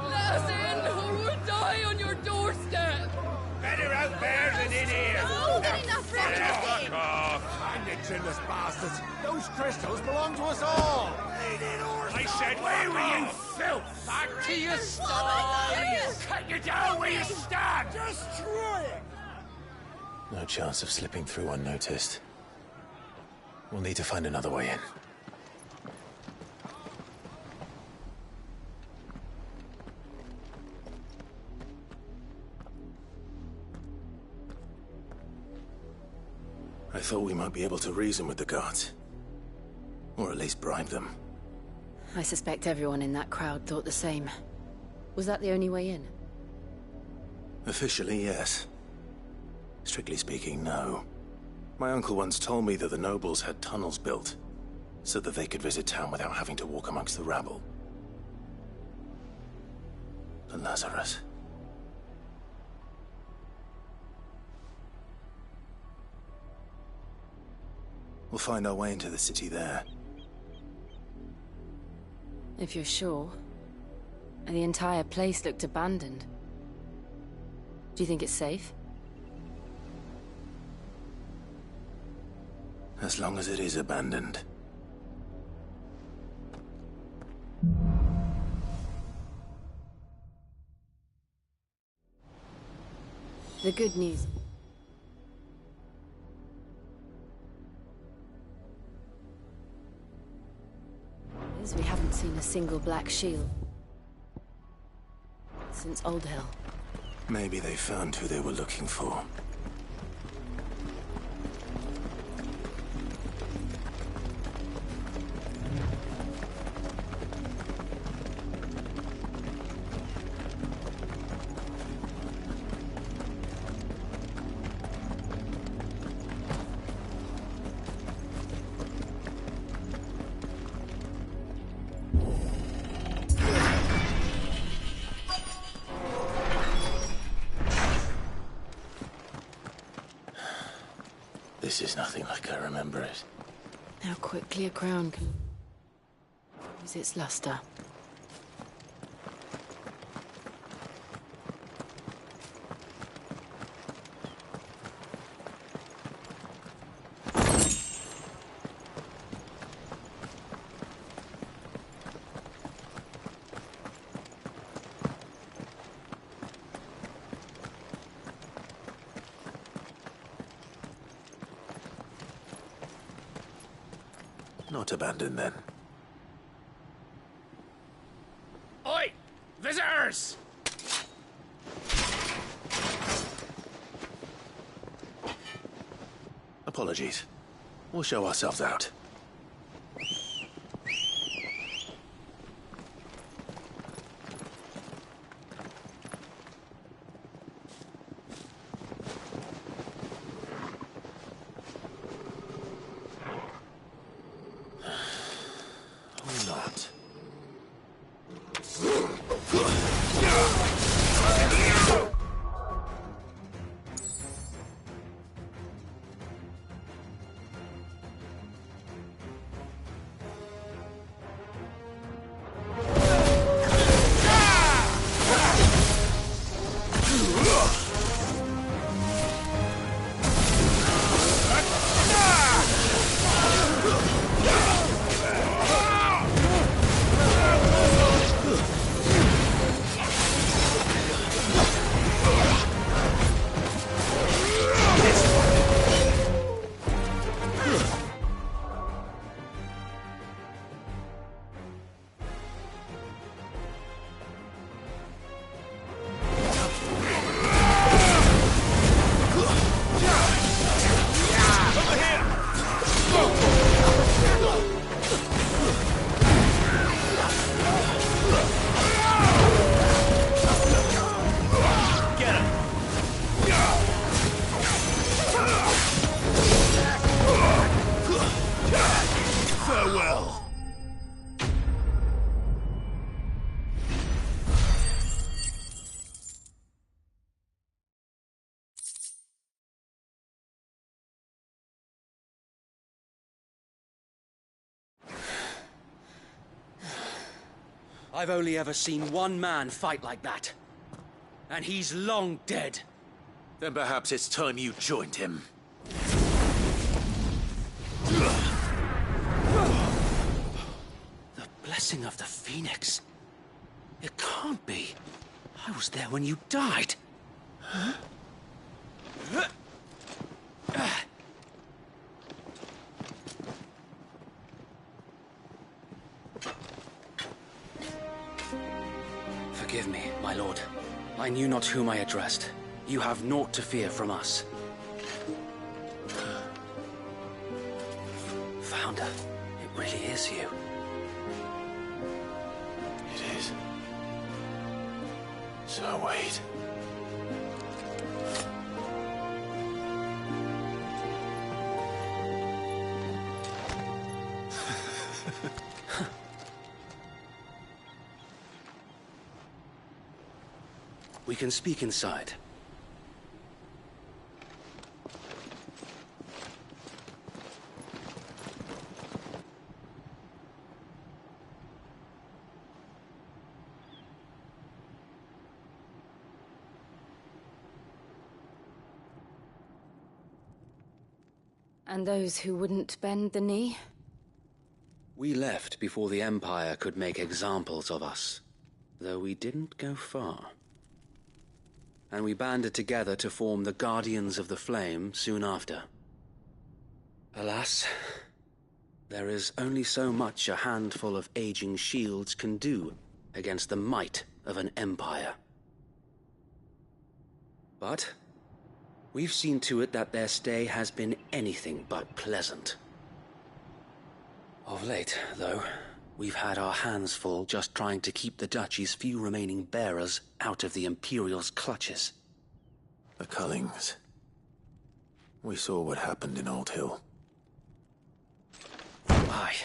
Let us in, or we'll die on your doorstep. Better out bears than in here. Oh, good enough for everything. Fuck off. And the chinless bastards. Those crystals belong to us all. I said, where were you, filth? Back to your sties. Cut you down where you stand. Destroy it. No chance of slipping through unnoticed. We'll need to find another way in. I thought we might be able to reason with the guards. Or at least bribe them. I suspect everyone in that crowd thought the same. Was that the only way in? Officially, yes. Strictly speaking, no. My uncle once told me that the nobles had tunnels built, so that they could visit town without having to walk amongst the rabble. The Lazarus. We'll find our way into the city there. If you're sure. The entire place looked abandoned. Do you think it's safe? As long as it is abandoned. The good news is we haven't seen a single black shield since Old Hill. Maybe they found who they were looking for. This is nothing like I remember it. How quickly a crown can lose its luster. Not abandoned, then. Oi! Visitors! Apologies. We'll show ourselves out. Or not. Farewell. I've only ever seen one man fight like that. And he's long dead. Then perhaps it's time you joined him. The blessing of the Phoenix. It can't be. I was there when you died. Huh? Forgive me, my lord. I knew not whom I addressed. You have naught to fear from us. Founder, it really is you. It is. So wait. We can speak inside. And those who wouldn't bend the knee? We left before the Empire could make examples of us, though we didn't go far. And we banded together to form the Guardians of the Flame soon after. Alas, there is only so much a handful of aging shields can do against the might of an empire. But we've seen to it that their stay has been anything but pleasant. Of late, though, we've had our hands full just trying to keep the Duchy's few remaining bearers out of the Imperial's clutches. The Cullings. We saw what happened in Old Hill. Aye.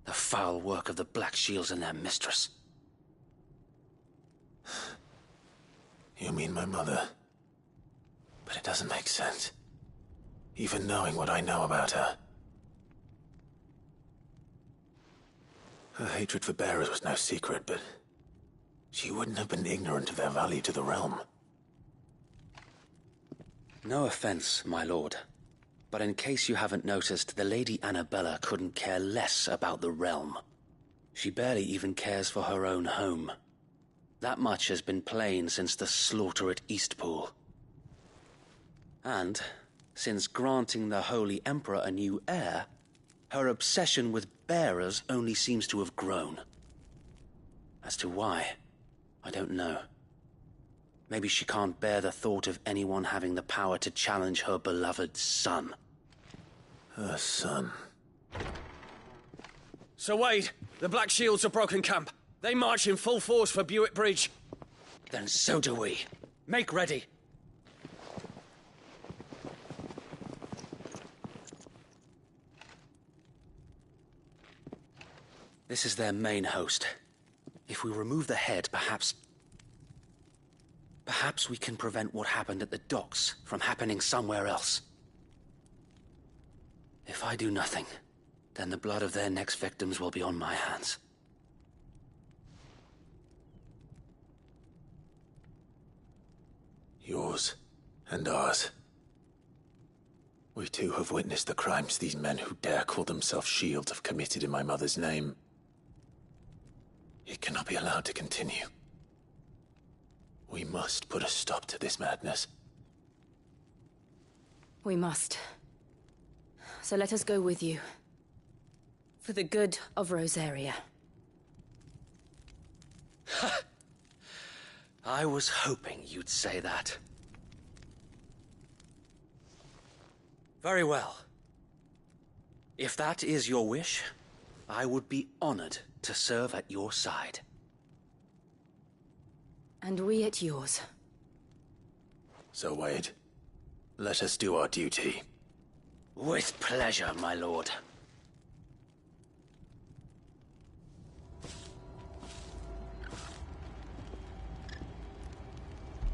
The foul work of the Black Shields and their mistress. You mean my mother? But it doesn't make sense. Even knowing what I know about her. Her hatred for bearers was no secret, but she wouldn't have been ignorant of their value to the realm. No offense, my lord. But in case you haven't noticed, the Lady Annabella couldn't care less about the realm. She barely even cares for her own home. That much has been plain since the slaughter at Eastpool. And, since granting the Holy Emperor a new heir, her obsession with bearers only seems to have grown. As to why, I don't know. Maybe she can't bear the thought of anyone having the power to challenge her beloved son. Her son. Sir Wade, the Black Shields have broken camp. They march in full force for Buick Bridge. Then so do we. Make ready. This is their main host. If we remove the head, perhaps we can prevent what happened at the docks from happening somewhere else. If I do nothing, then the blood of their next victims will be on my hands. Yours and ours. We too have witnessed the crimes these men who dare call themselves shields have committed in my mother's name. It cannot be allowed to continue. We must put a stop to this madness. We must. So let us go with you. For the good of Rosaria. I was hoping you'd say that. Very well. If that is your wish, I would be honored to serve at your side. And we at yours. So, Wade, let us do our duty. With pleasure, my lord.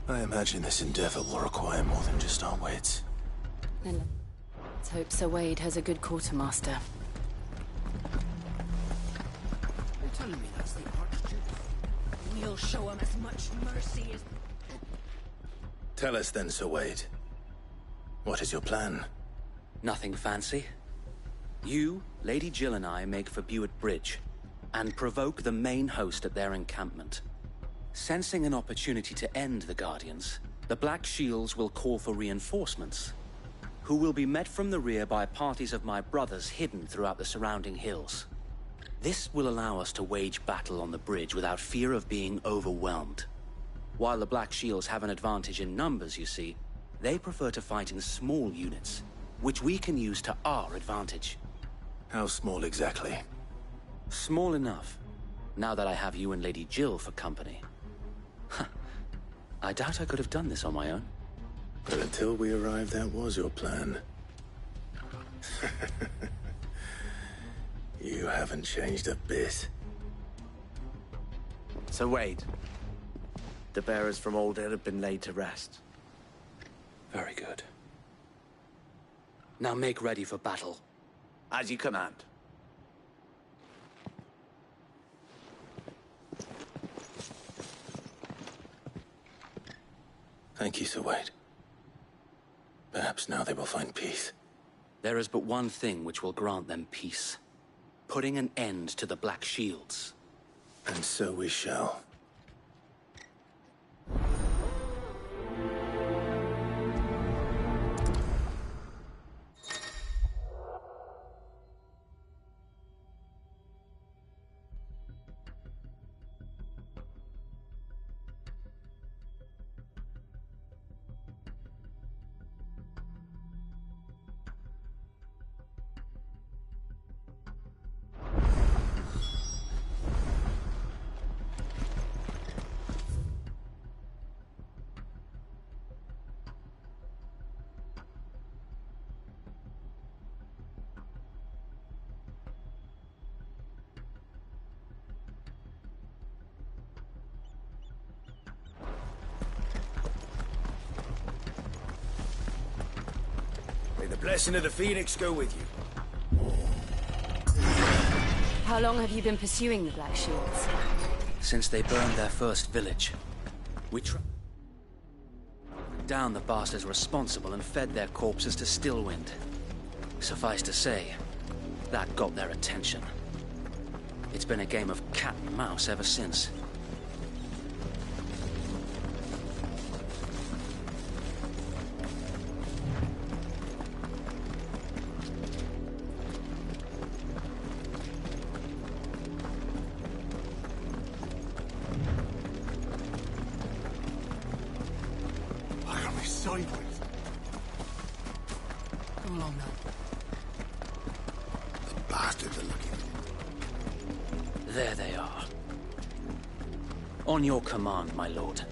I imagine this endeavor will require more than just our wits. Then let's hope Sir Wade has a good quartermaster. You're telling me that's the Archduke? We'll show him as much mercy as... Tell us then, Sir Wade. What is your plan? Nothing fancy. You, Lady Jill and I make for Buick Bridge, and provoke the main host at their encampment. Sensing an opportunity to end the Guardians, the Black Shields will call for reinforcements, who will be met from the rear by parties of my brothers hidden throughout the surrounding hills. This will allow us to wage battle on the bridge without fear of being overwhelmed. While the Black Shields have an advantage in numbers, you see, they prefer to fight in small units, which we can use to our advantage. How small exactly? Small enough, now that I have you and Lady Jill for company. I doubt I could have done this on my own. But until we arrived, that was your plan. You haven't changed a bit. Sir Wade, the bearers from Old Hill have been laid to rest. Very good. Now make ready for battle. As you command. Thank you, Sir Wade. Perhaps now they will find peace. There is but one thing which will grant them peace. Putting an end to the Black Shields. And so we shall. blessing of the Phoenix go with you. How long have you been pursuing the Black Shields? Since they burned their first village, we tracked down the bastards responsible and fed their corpses to Stillwind. Suffice to say, that got their attention. It's been a game of cat and mouse ever since. Sideways. Come along now. The bastards are looking. There they are. On your command, my lord.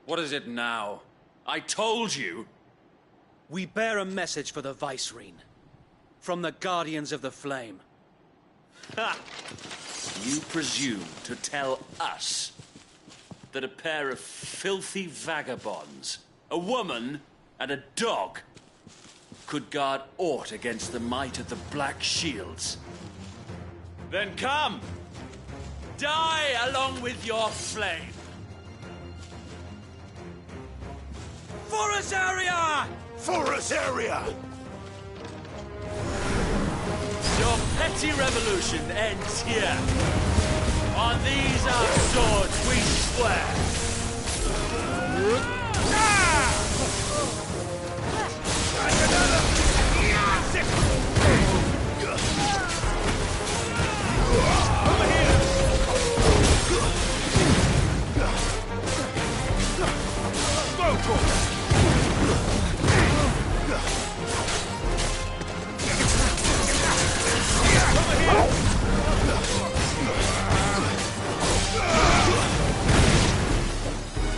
What is it now? I told you! We bear a message for the Vicereine. From the Guardians of the Flame. Ha! You presume to tell us that a pair of filthy vagabonds, a woman and a dog, could guard aught against the might of the Black Shields? Then come! Die along with your flame! Forest area! Forest area! Your petty revolution ends here. On these our swords we swear.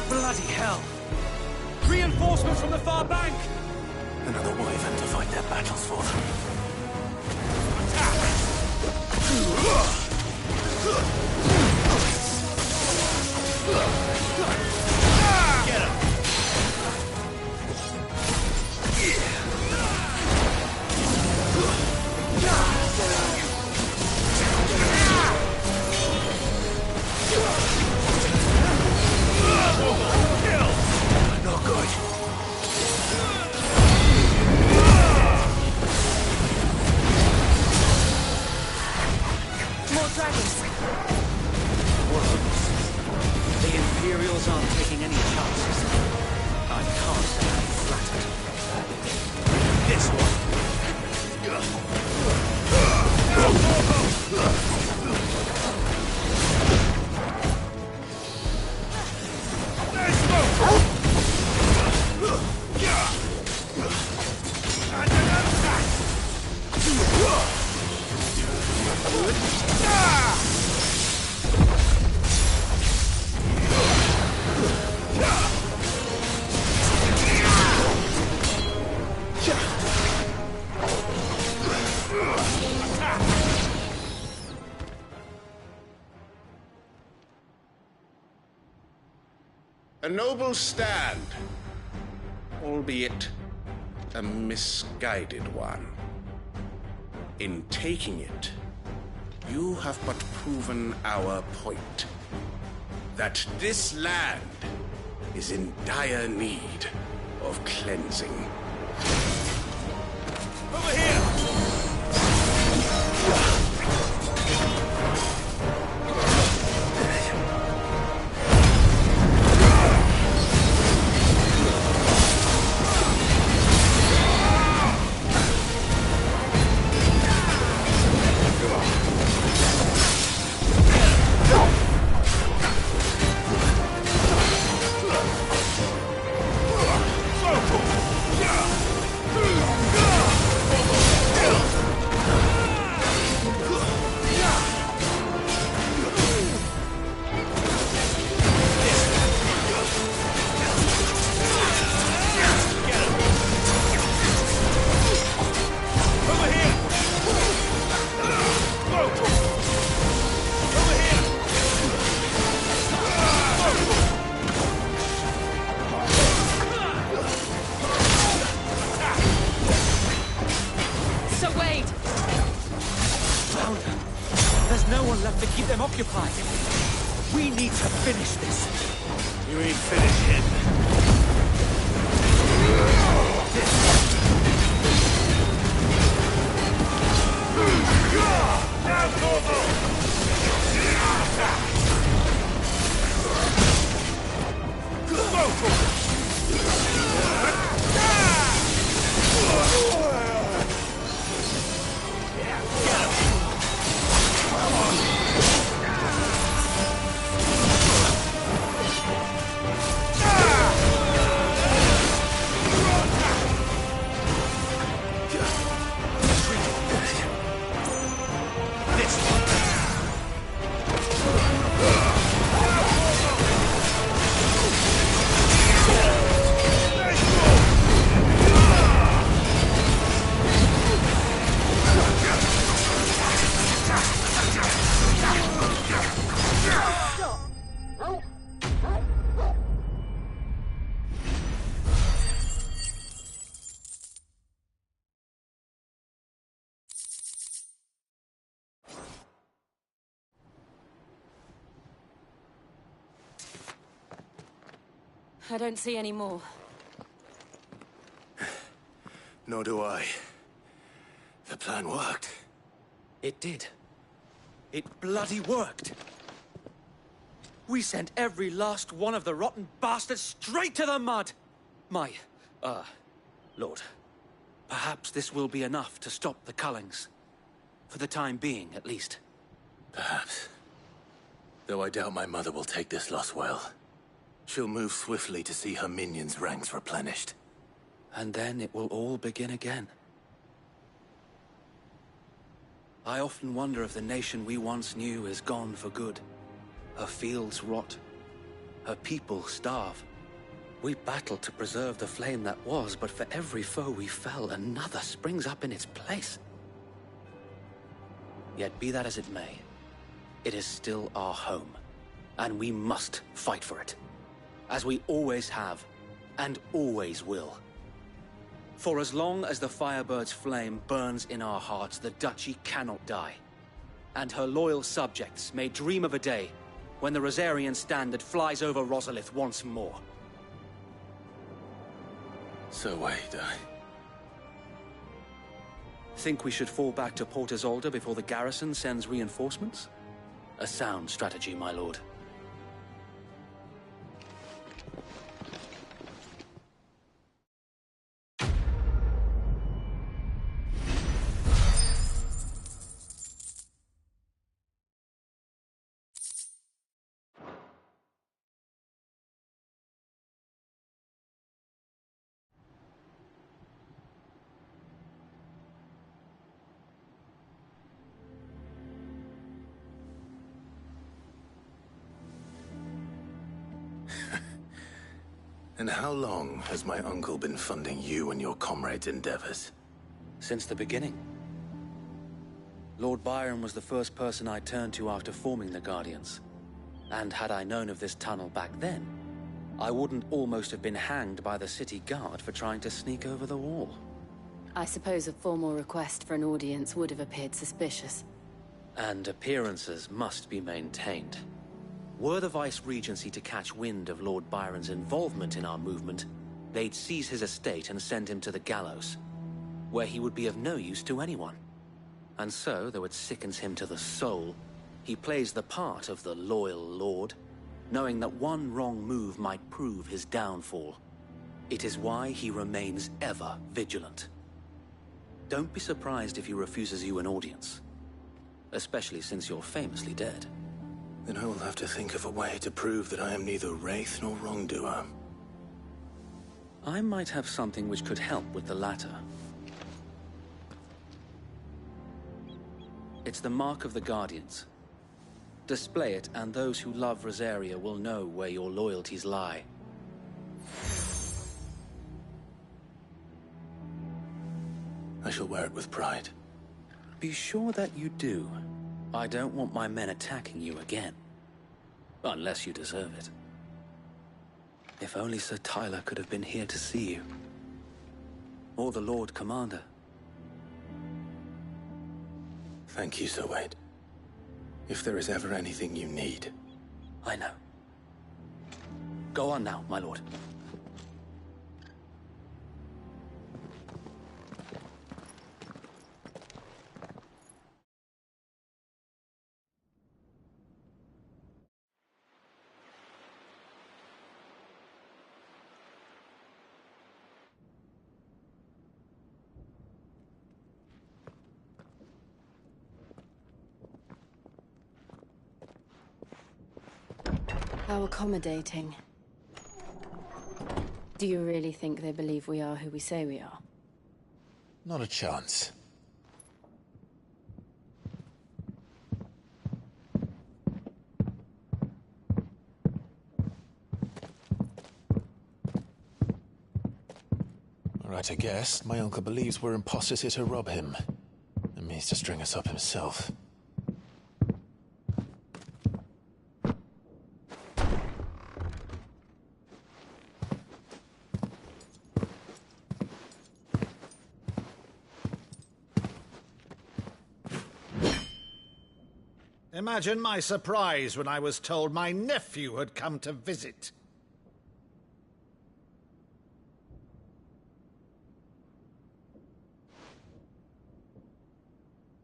Bloody hell! Reinforcements from the far bank! Another wyvern to fight their battles for them. Get him! Not good. More dragons! The Imperials aren't taking any chances. I can't say I'm flattered. This one! A noble stand, albeit a misguided one. In taking it, you have but proven our point. That this land is in dire need of cleansing. Over here! There's no one left to keep them occupied. We need to finish this. You ain't finished yet. I don't see any more. Nor do I. The plan worked. It did. It bloody worked. We sent every last one of the rotten bastards straight to the mud. Lord, perhaps this will be enough to stop the Cullings. For the time being, at least. Perhaps. Though I doubt my mother will take this loss well. She'll move swiftly to see her minions' ranks replenished. And then it will all begin again. I often wonder if the nation we once knew is gone for good. Her fields rot. Her people starve. We battled to preserve the flame that was, but for every foe we fell, another springs up in its place. Yet be that as it may, it is still our home, and we must fight for it. As we always have, and always will. For as long as the Firebird's flame burns in our hearts, the Duchy cannot die. And her loyal subjects may dream of a day when the Rosarian standard flies over Rosalith once more. So wait, Think we should fall back to Port Isolde before the garrison sends reinforcements? A sound strategy, my lord. And how long has my uncle been funding you and your comrades' endeavors? Since the beginning. Lord Byron was the first person I turned to after forming the Guardians. And had I known of this tunnel back then, I wouldn't almost have been hanged by the city guard for trying to sneak over the wall. I suppose a formal request for an audience would have appeared suspicious. And appearances must be maintained. Were the Vice-Regency to catch wind of Lord Byron's involvement in our movement, they'd seize his estate and send him to the gallows, where he would be of no use to anyone. And so, though it sickens him to the soul, he plays the part of the loyal lord, knowing that one wrong move might prove his downfall. It is why he remains ever vigilant. Don't be surprised if he refuses you an audience, especially since you're famously dead. Then I will have to think of a way to prove that I am neither wraith nor wrongdoer. I might have something which could help with the latter. It's the mark of the Guardians. Display it, and those who love Rosaria will know where your loyalties lie. I shall wear it with pride. Be sure that you do. I don't want my men attacking you again. Unless you deserve it. If only Sir Tyler could have been here to see you. Or the Lord Commander. Thank you, Sir Wade. If there is ever anything you need. I know. Go on now, my lord. How accommodating. Do you really think they believe we are who we say we are? Not a chance. Right, I guess. My uncle believes we're imposters here to rob him. And means to string us up himself. Imagine my surprise when I was told my nephew had come to visit.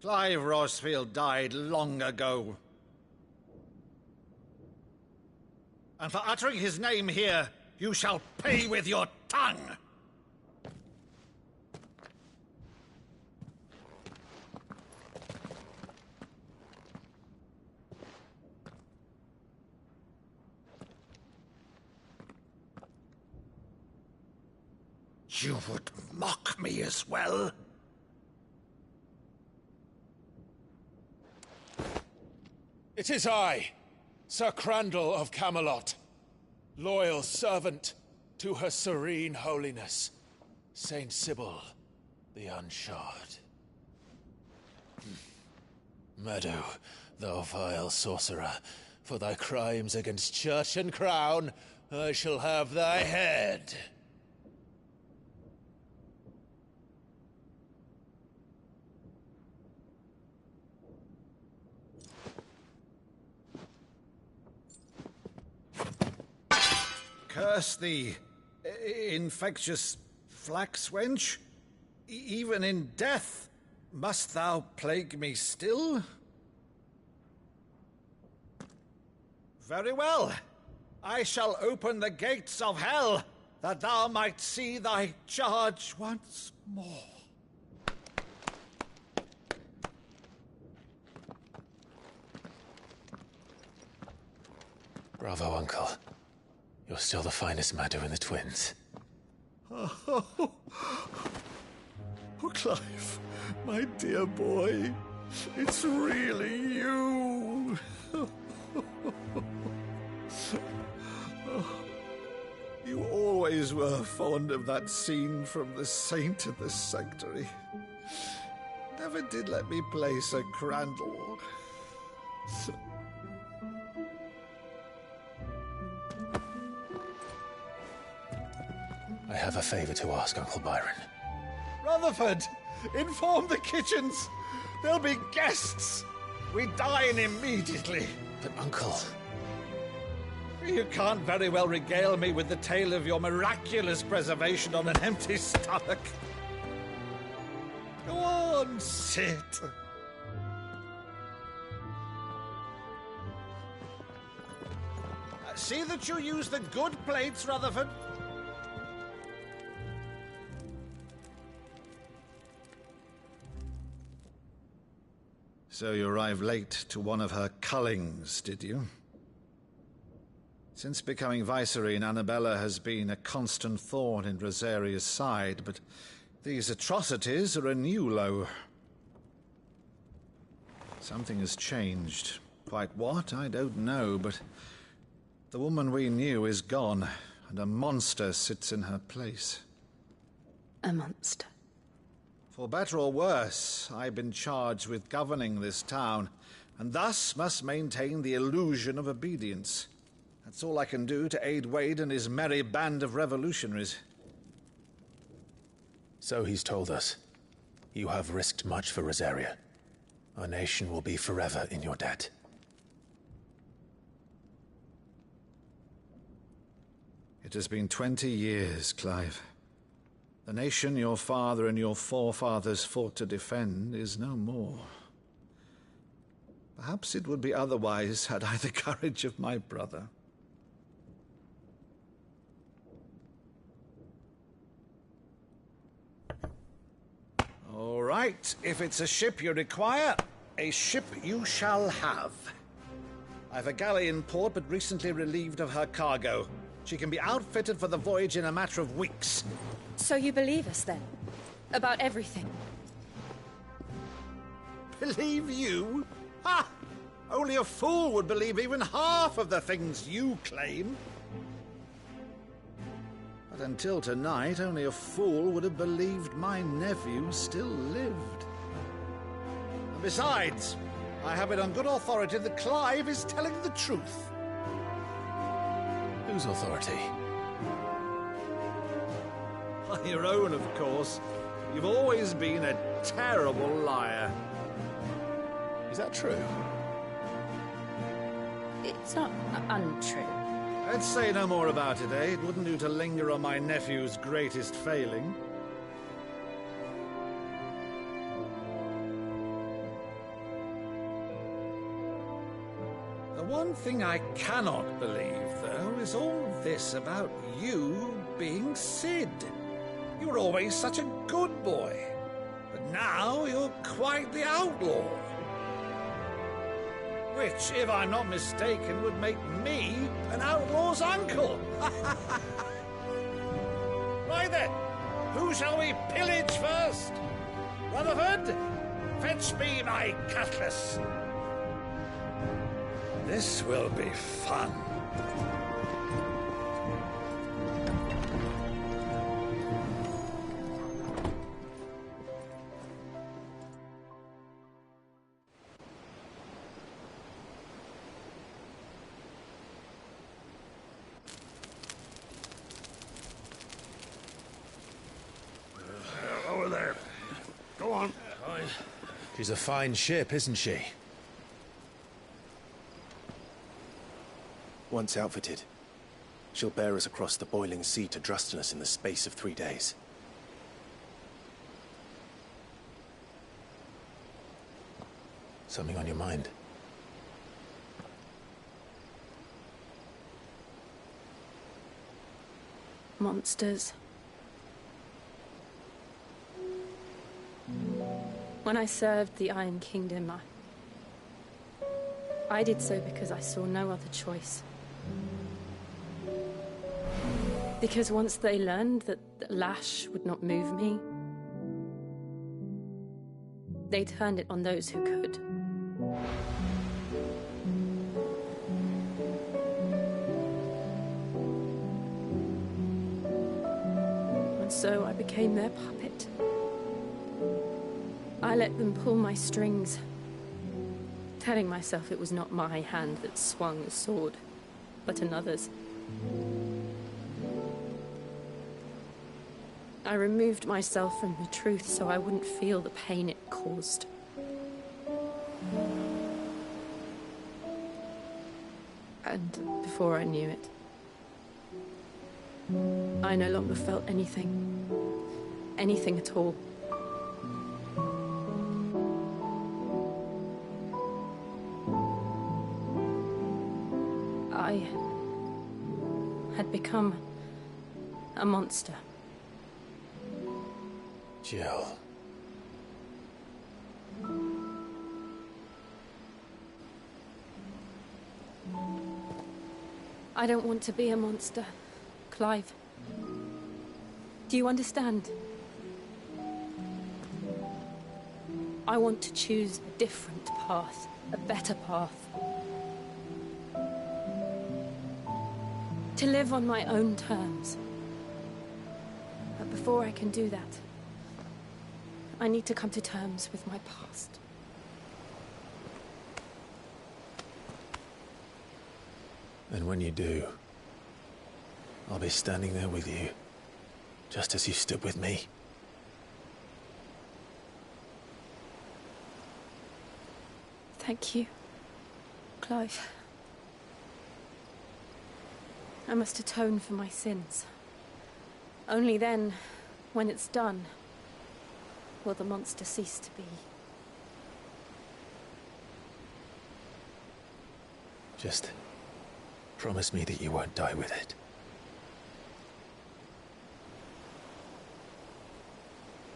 Clive Rosfield died long ago. And for uttering his name here, you shall pay with your tongue! You would mock me as well? It is I, Sir Crandall of Camelot, loyal servant to Her Serene Holiness, Saint Sybil the Unshod. Meadow, thou vile sorcerer, for thy crimes against church and crown, I shall have thy head. Curse thee, infectious flax wench. Even in death, must thou plague me still? Very well. I shall open the gates of hell, that thou might see thy charge once more. Bravo, Uncle. You're still the finest Meadow in the twins. Oh, Clive, my dear boy, it's really you. You always were fond of that scene from The Saint of the Sanctuary. Never did let me play Sir Crandall. I have a favor to ask, Uncle Byron. Rutherford, inform the kitchens. There'll be guests. We dine immediately. But, Uncle... You can't very well regale me with the tale of your miraculous preservation on an empty stomach. Go on, sit. See that you use the good plates, Rutherford. So you arrived late to one of her cullings, did you? Since becoming Vicereine, Annabella has been a constant thorn in Rosaria's side, but these atrocities are a new low. Something has changed. Quite what, I don't know, but the woman we knew is gone, and a monster sits in her place. A monster? For better or worse, I've been charged with governing this town, and thus must maintain the illusion of obedience. That's all I can do to aid Wade and his merry band of revolutionaries. So he's told us. You have risked much for Rosaria. Our nation will be forever in your debt. It has been 20 years, Clive. The nation your father and your forefathers fought to defend is no more. Perhaps it would be otherwise had I the courage of my brother. All right, if it's a ship you require, a ship you shall have. I've a galley in port, but recently relieved of her cargo. She can be outfitted for the voyage in a matter of weeks. So you believe us, then? About everything? Believe you? Ha! Only a fool would believe even half of the things you claim. But until tonight, only a fool would have believed my nephew still lived. And besides, I have it on good authority that Clive is telling the truth. Whose authority? Your own, of course. You've always been a terrible liar. Is that true? It's not untrue. Let's say no more about it, eh? It wouldn't do to linger on my nephew's greatest failing. The one thing I cannot believe, though, is all this about you being Sid. You were always such a good boy, but now you're quite the outlaw. Which, if I'm not mistaken, would make me an outlaw's uncle. Right then, who shall we pillage first? Rutherford, fetch me my cutlass. This will be fun. Over there. Go on. She's a fine ship, isn't she? Once outfitted, she'll bear us across the boiling sea to Drustinus in the space of 3 days. Something on your mind? Monsters. When I served the Iron Kingdom, I did so because I saw no other choice. Because once they learned that the lash would not move me, they turned it on those who could. And so I became their puppet. I let them pull my strings, telling myself it was not my hand that swung the sword, but another's. I removed myself from the truth so I wouldn't feel the pain it caused. And before I knew it, I no longer felt anything. Anything at all. I had become a monster. Jill. I don't want to be a monster, Clive. Do you understand? I want to choose a different path, a better path. To live on my own terms. But before I can do that, I need to come to terms with my past. And when you do, I'll be standing there with you, just as you stood with me. Thank you, Clive. I must atone for my sins. Only then, when it's done, will the monster cease to be. Just promise me that you won't die with it.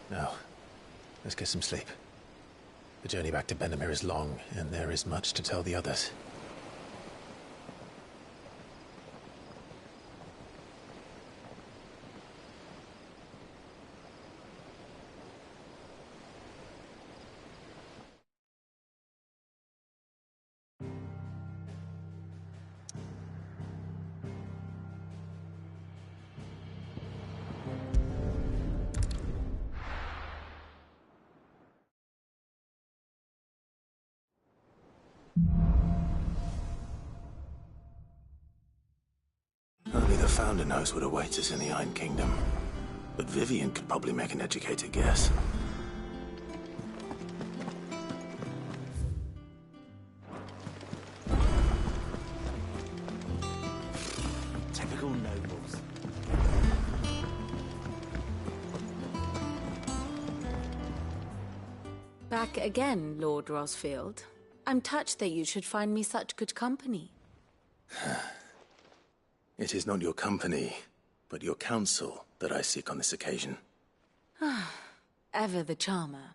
Now, let's get some sleep. The journey back to Benamir is long, and there is much to tell the others. Only the Founder knows what awaits us in the Iron Kingdom. But Vivian could probably make an educated guess. Typical nobles. Back again, Lord Rosfield. I'm touched that you should find me such good company. It is not your company, but your counsel that I seek on this occasion. Ever the charmer.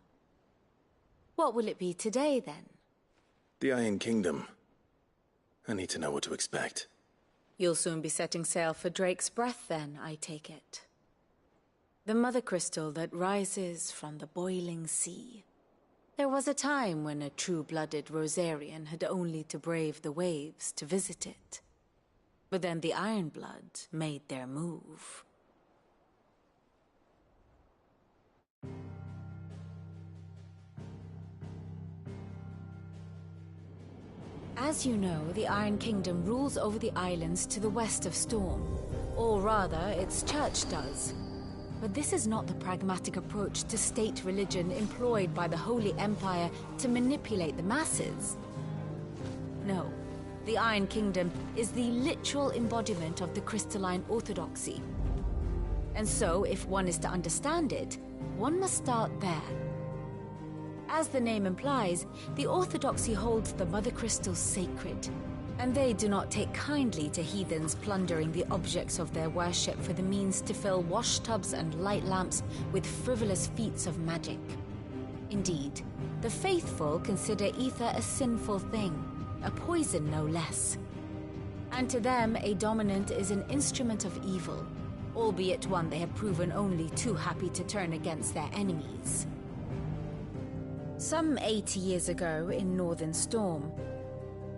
What will it be today, then? The Iron Kingdom. I need to know what to expect. You'll soon be setting sail for Drake's Breath, then, I take it. The mother crystal that rises from the boiling sea. There was a time when a true-blooded Rosarian had only to brave the waves to visit it. But then the Ironblood made their move. As you know, the Iron Kingdom rules over the islands to the west of Storm. Or rather, its church does. But this is not the pragmatic approach to state religion employed by the Holy Empire to manipulate the masses. No. The Iron Kingdom is the literal embodiment of the crystalline orthodoxy. And so, if one is to understand it, one must start there. As the name implies, the orthodoxy holds the mother crystals sacred, and they do not take kindly to heathens plundering the objects of their worship for the means to fill washtubs and light lamps with frivolous feats of magic. Indeed, the faithful consider ether a sinful thing, a poison no less. And to them, a dominant is an instrument of evil, albeit one they have proven only too happy to turn against their enemies. Some 80 years ago in Northern Storm,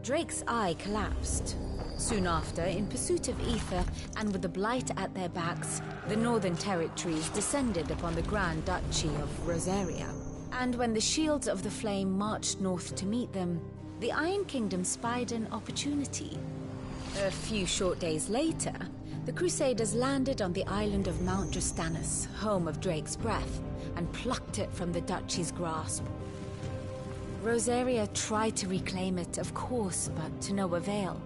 Drake's eye collapsed. Soon after, in pursuit of ether and with the blight at their backs, the Northern Territories descended upon the Grand Duchy of Rosaria. And when the Shields of the Flame marched north to meet them, the Iron Kingdom spied an opportunity. A few short days later, the Crusaders landed on the island of Mount Drastanus, home of Drake's Breath, and plucked it from the Duchy's grasp. Rosaria tried to reclaim it, of course, but to no avail.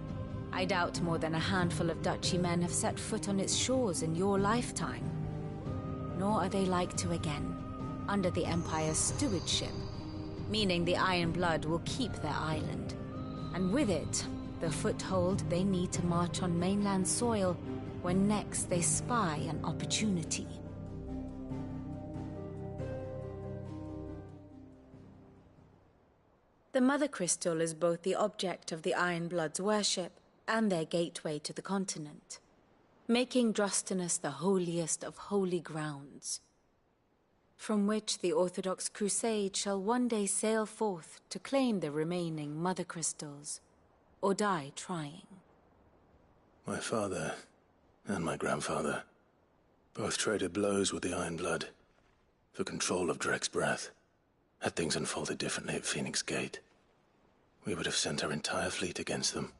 I doubt more than a handful of Duchy men have set foot on its shores in your lifetime. Nor are they like to again, under the Empire's stewardship, meaning the Iron Blood will keep their island, and with it, the foothold they need to march on mainland soil when next they spy an opportunity. The Mother Crystal is both the object of the Iron Blood's worship and their gateway to the continent, making Drastanus the holiest of holy grounds, from which the Orthodox Crusade shall one day sail forth to claim the remaining Mother Crystals, or die trying. My father and my grandfather both traded blows with the Iron Blood for control of Drake's Breath. Had things unfolded differently at Phoenix Gate, we would have sent our entire fleet against them.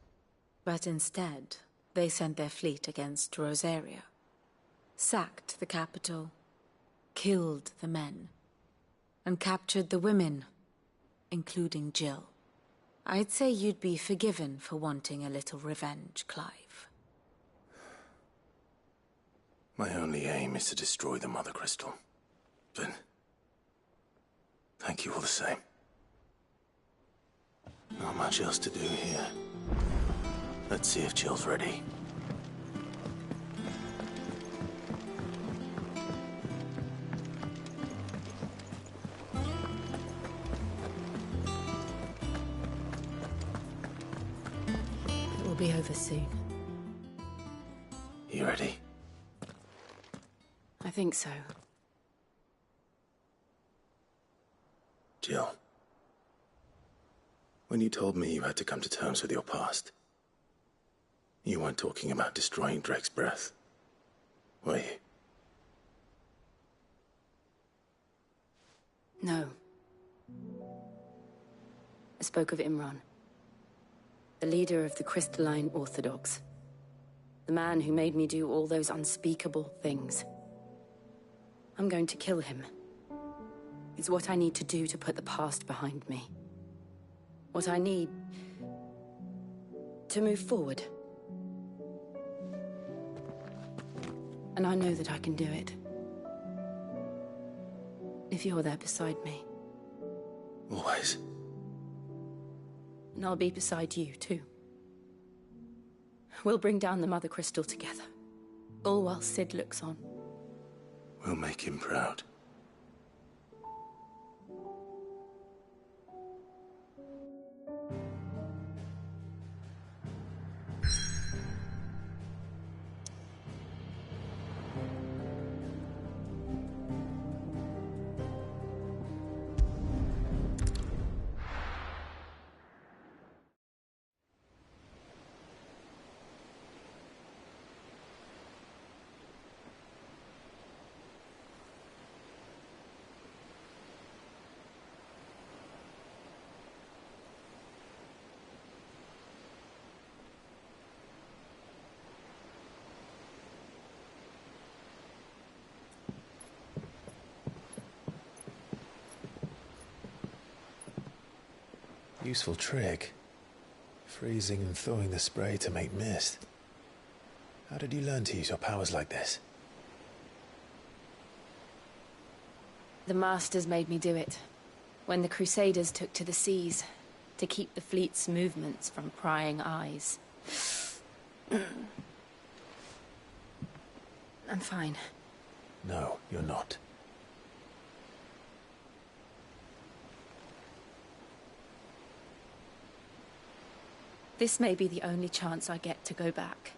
But instead, they sent their fleet against Rosaria, sacked the capital, killed the men, and captured the women, including Jill. I'd say you'd be forgiven for wanting a little revenge, Clive. My only aim is to destroy the Mother Crystal. But thank you all the same. Not much else to do here. Let's see if Jill's ready. It will be over soon. You ready? I think so. Jill. When you told me you had to come to terms with your past, you weren't talking about destroying Drake's breath, were you? No. I spoke of Imran, the leader of the Crystalline Orthodox. The man who made me do all those unspeakable things. I'm going to kill him. It's what I need to do to put the past behind me. What I need to move forward. And I know that I can do it. If you're there beside me. Always. And I'll be beside you, too. We'll bring down the Mother Crystal together. All while Sid looks on. We'll make him proud. Useful trick. Freezing and thawing the spray to make mist. How did you learn to use your powers like this? The Masters made me do it. When the Crusaders took to the seas, to keep the fleet's movements from prying eyes. I'm fine. No, you're not. This may be the only chance I get to go back.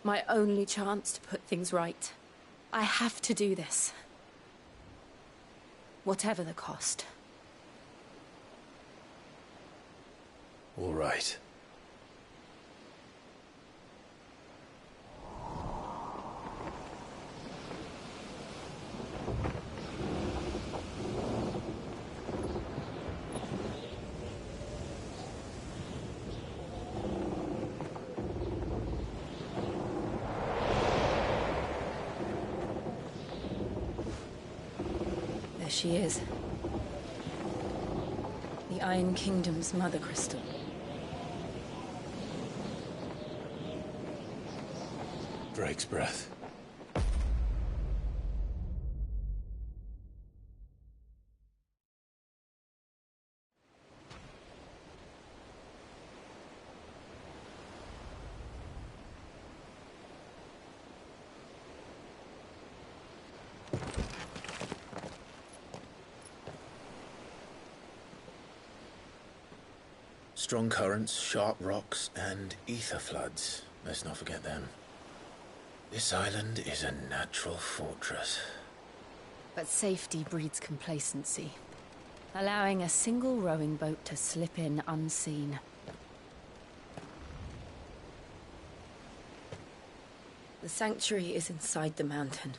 My only chance to put things right. I have to do this. Whatever the cost. All right. There she is. The Iron Kingdom's Mother Crystal. Drake's breath. Strong currents, sharp rocks, and ether floods. Let's not forget them. This island is a natural fortress. But safety breeds complacency, allowing a single rowing boat to slip in unseen. The sanctuary is inside the mountain.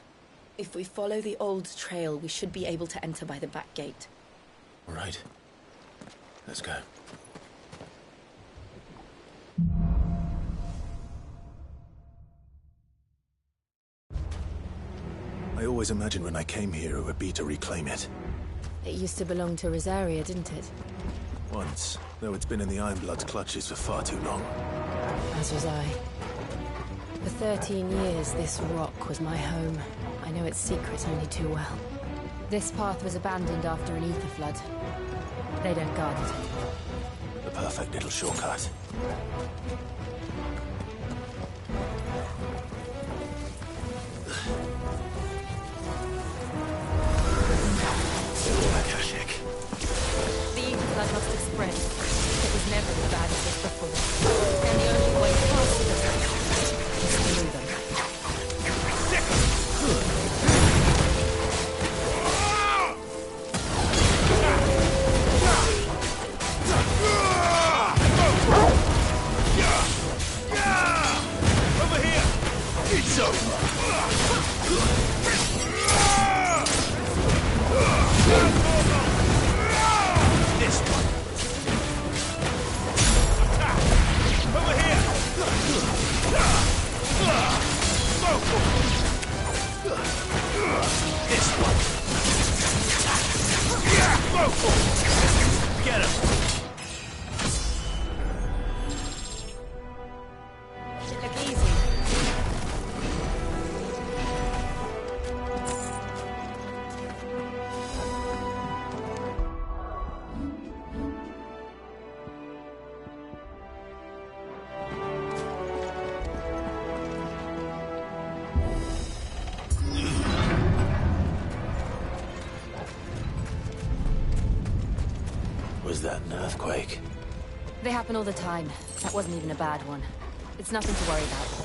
If we follow the old trail, we should be able to enter by the back gate. All right. Let's go. I always imagined when I came here it would be to reclaim it. It used to belong to Rosaria, didn't it? Once, though it's been in the Ironblood's clutches for far too long. As was I. For 13 years, this rock was my home. I know its secret only too well. This path was abandoned after an ether flood. They don't guard it anymore. The perfect little shortcut. Akashic. The ether flood must have spread. It was never as bad as this before. And the only way past it is through them. Over here! It's over! This one! Over here! This one! Get him! Look easy. Was that an earthquake? They happen all the time. That wasn't even a bad one. It's nothing to worry about.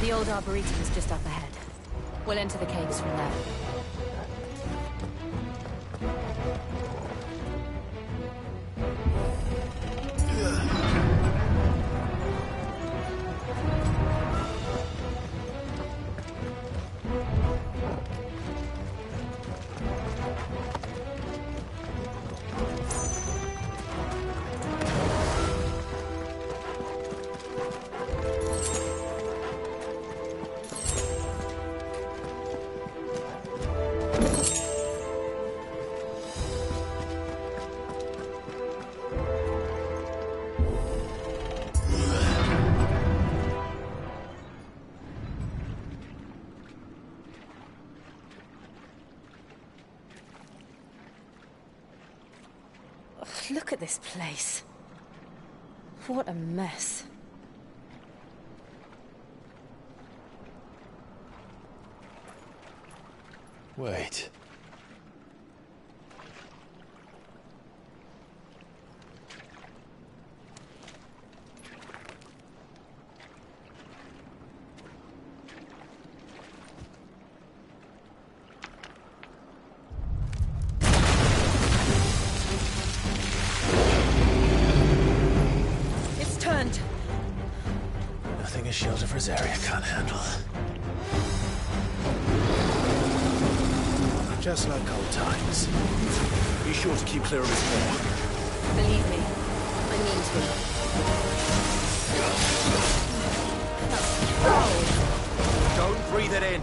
The old Arboretum is just up ahead. We'll enter the caves from there. Look at this place. What a mess. Wait. It's turned. Nothing a shield of Rosaria can't handle. Just like old times. Be sure to keep clear of his wall. Believe me, I mean to. Don't breathe it in.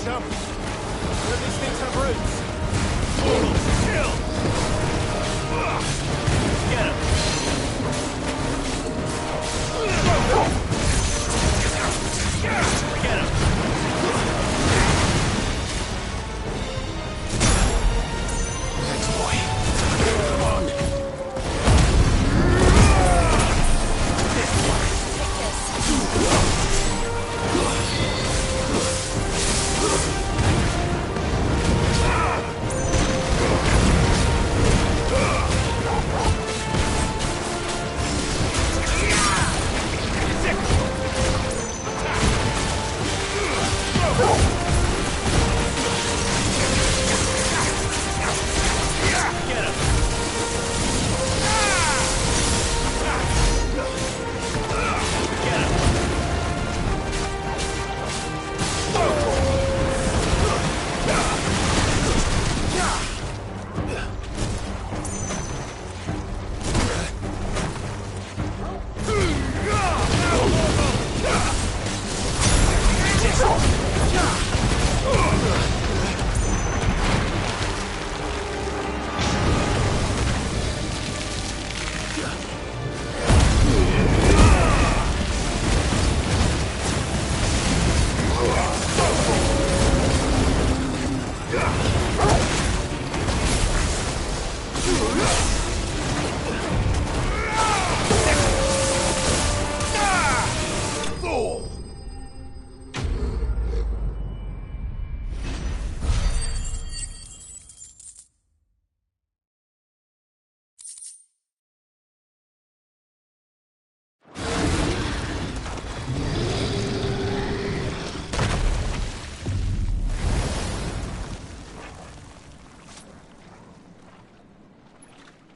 Chum, where these things have roots. Chill! Get him! Get him! Thanks, boy. Come on.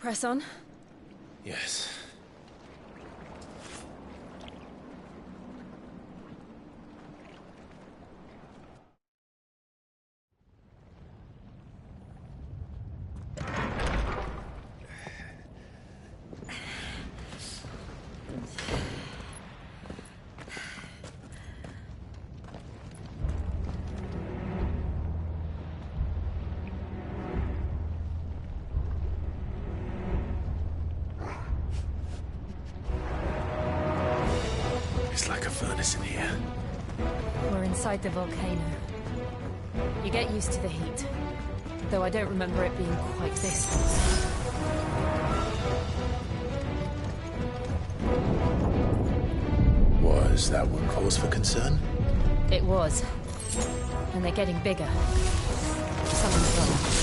Press on. Yes. It's like a furnace in here. We're inside the volcano. You get used to the heat. Though I don't remember it being quite this hot. Was that one cause for concern? It was. And they're getting bigger. Someone's gone.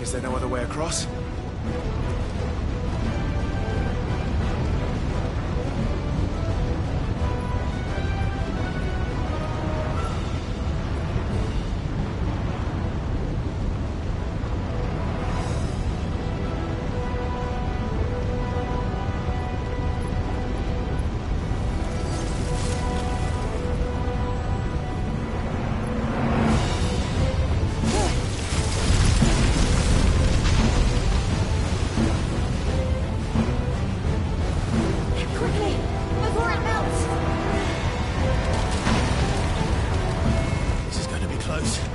Is there no other way across? Quickly, before it melts! This is going to be close.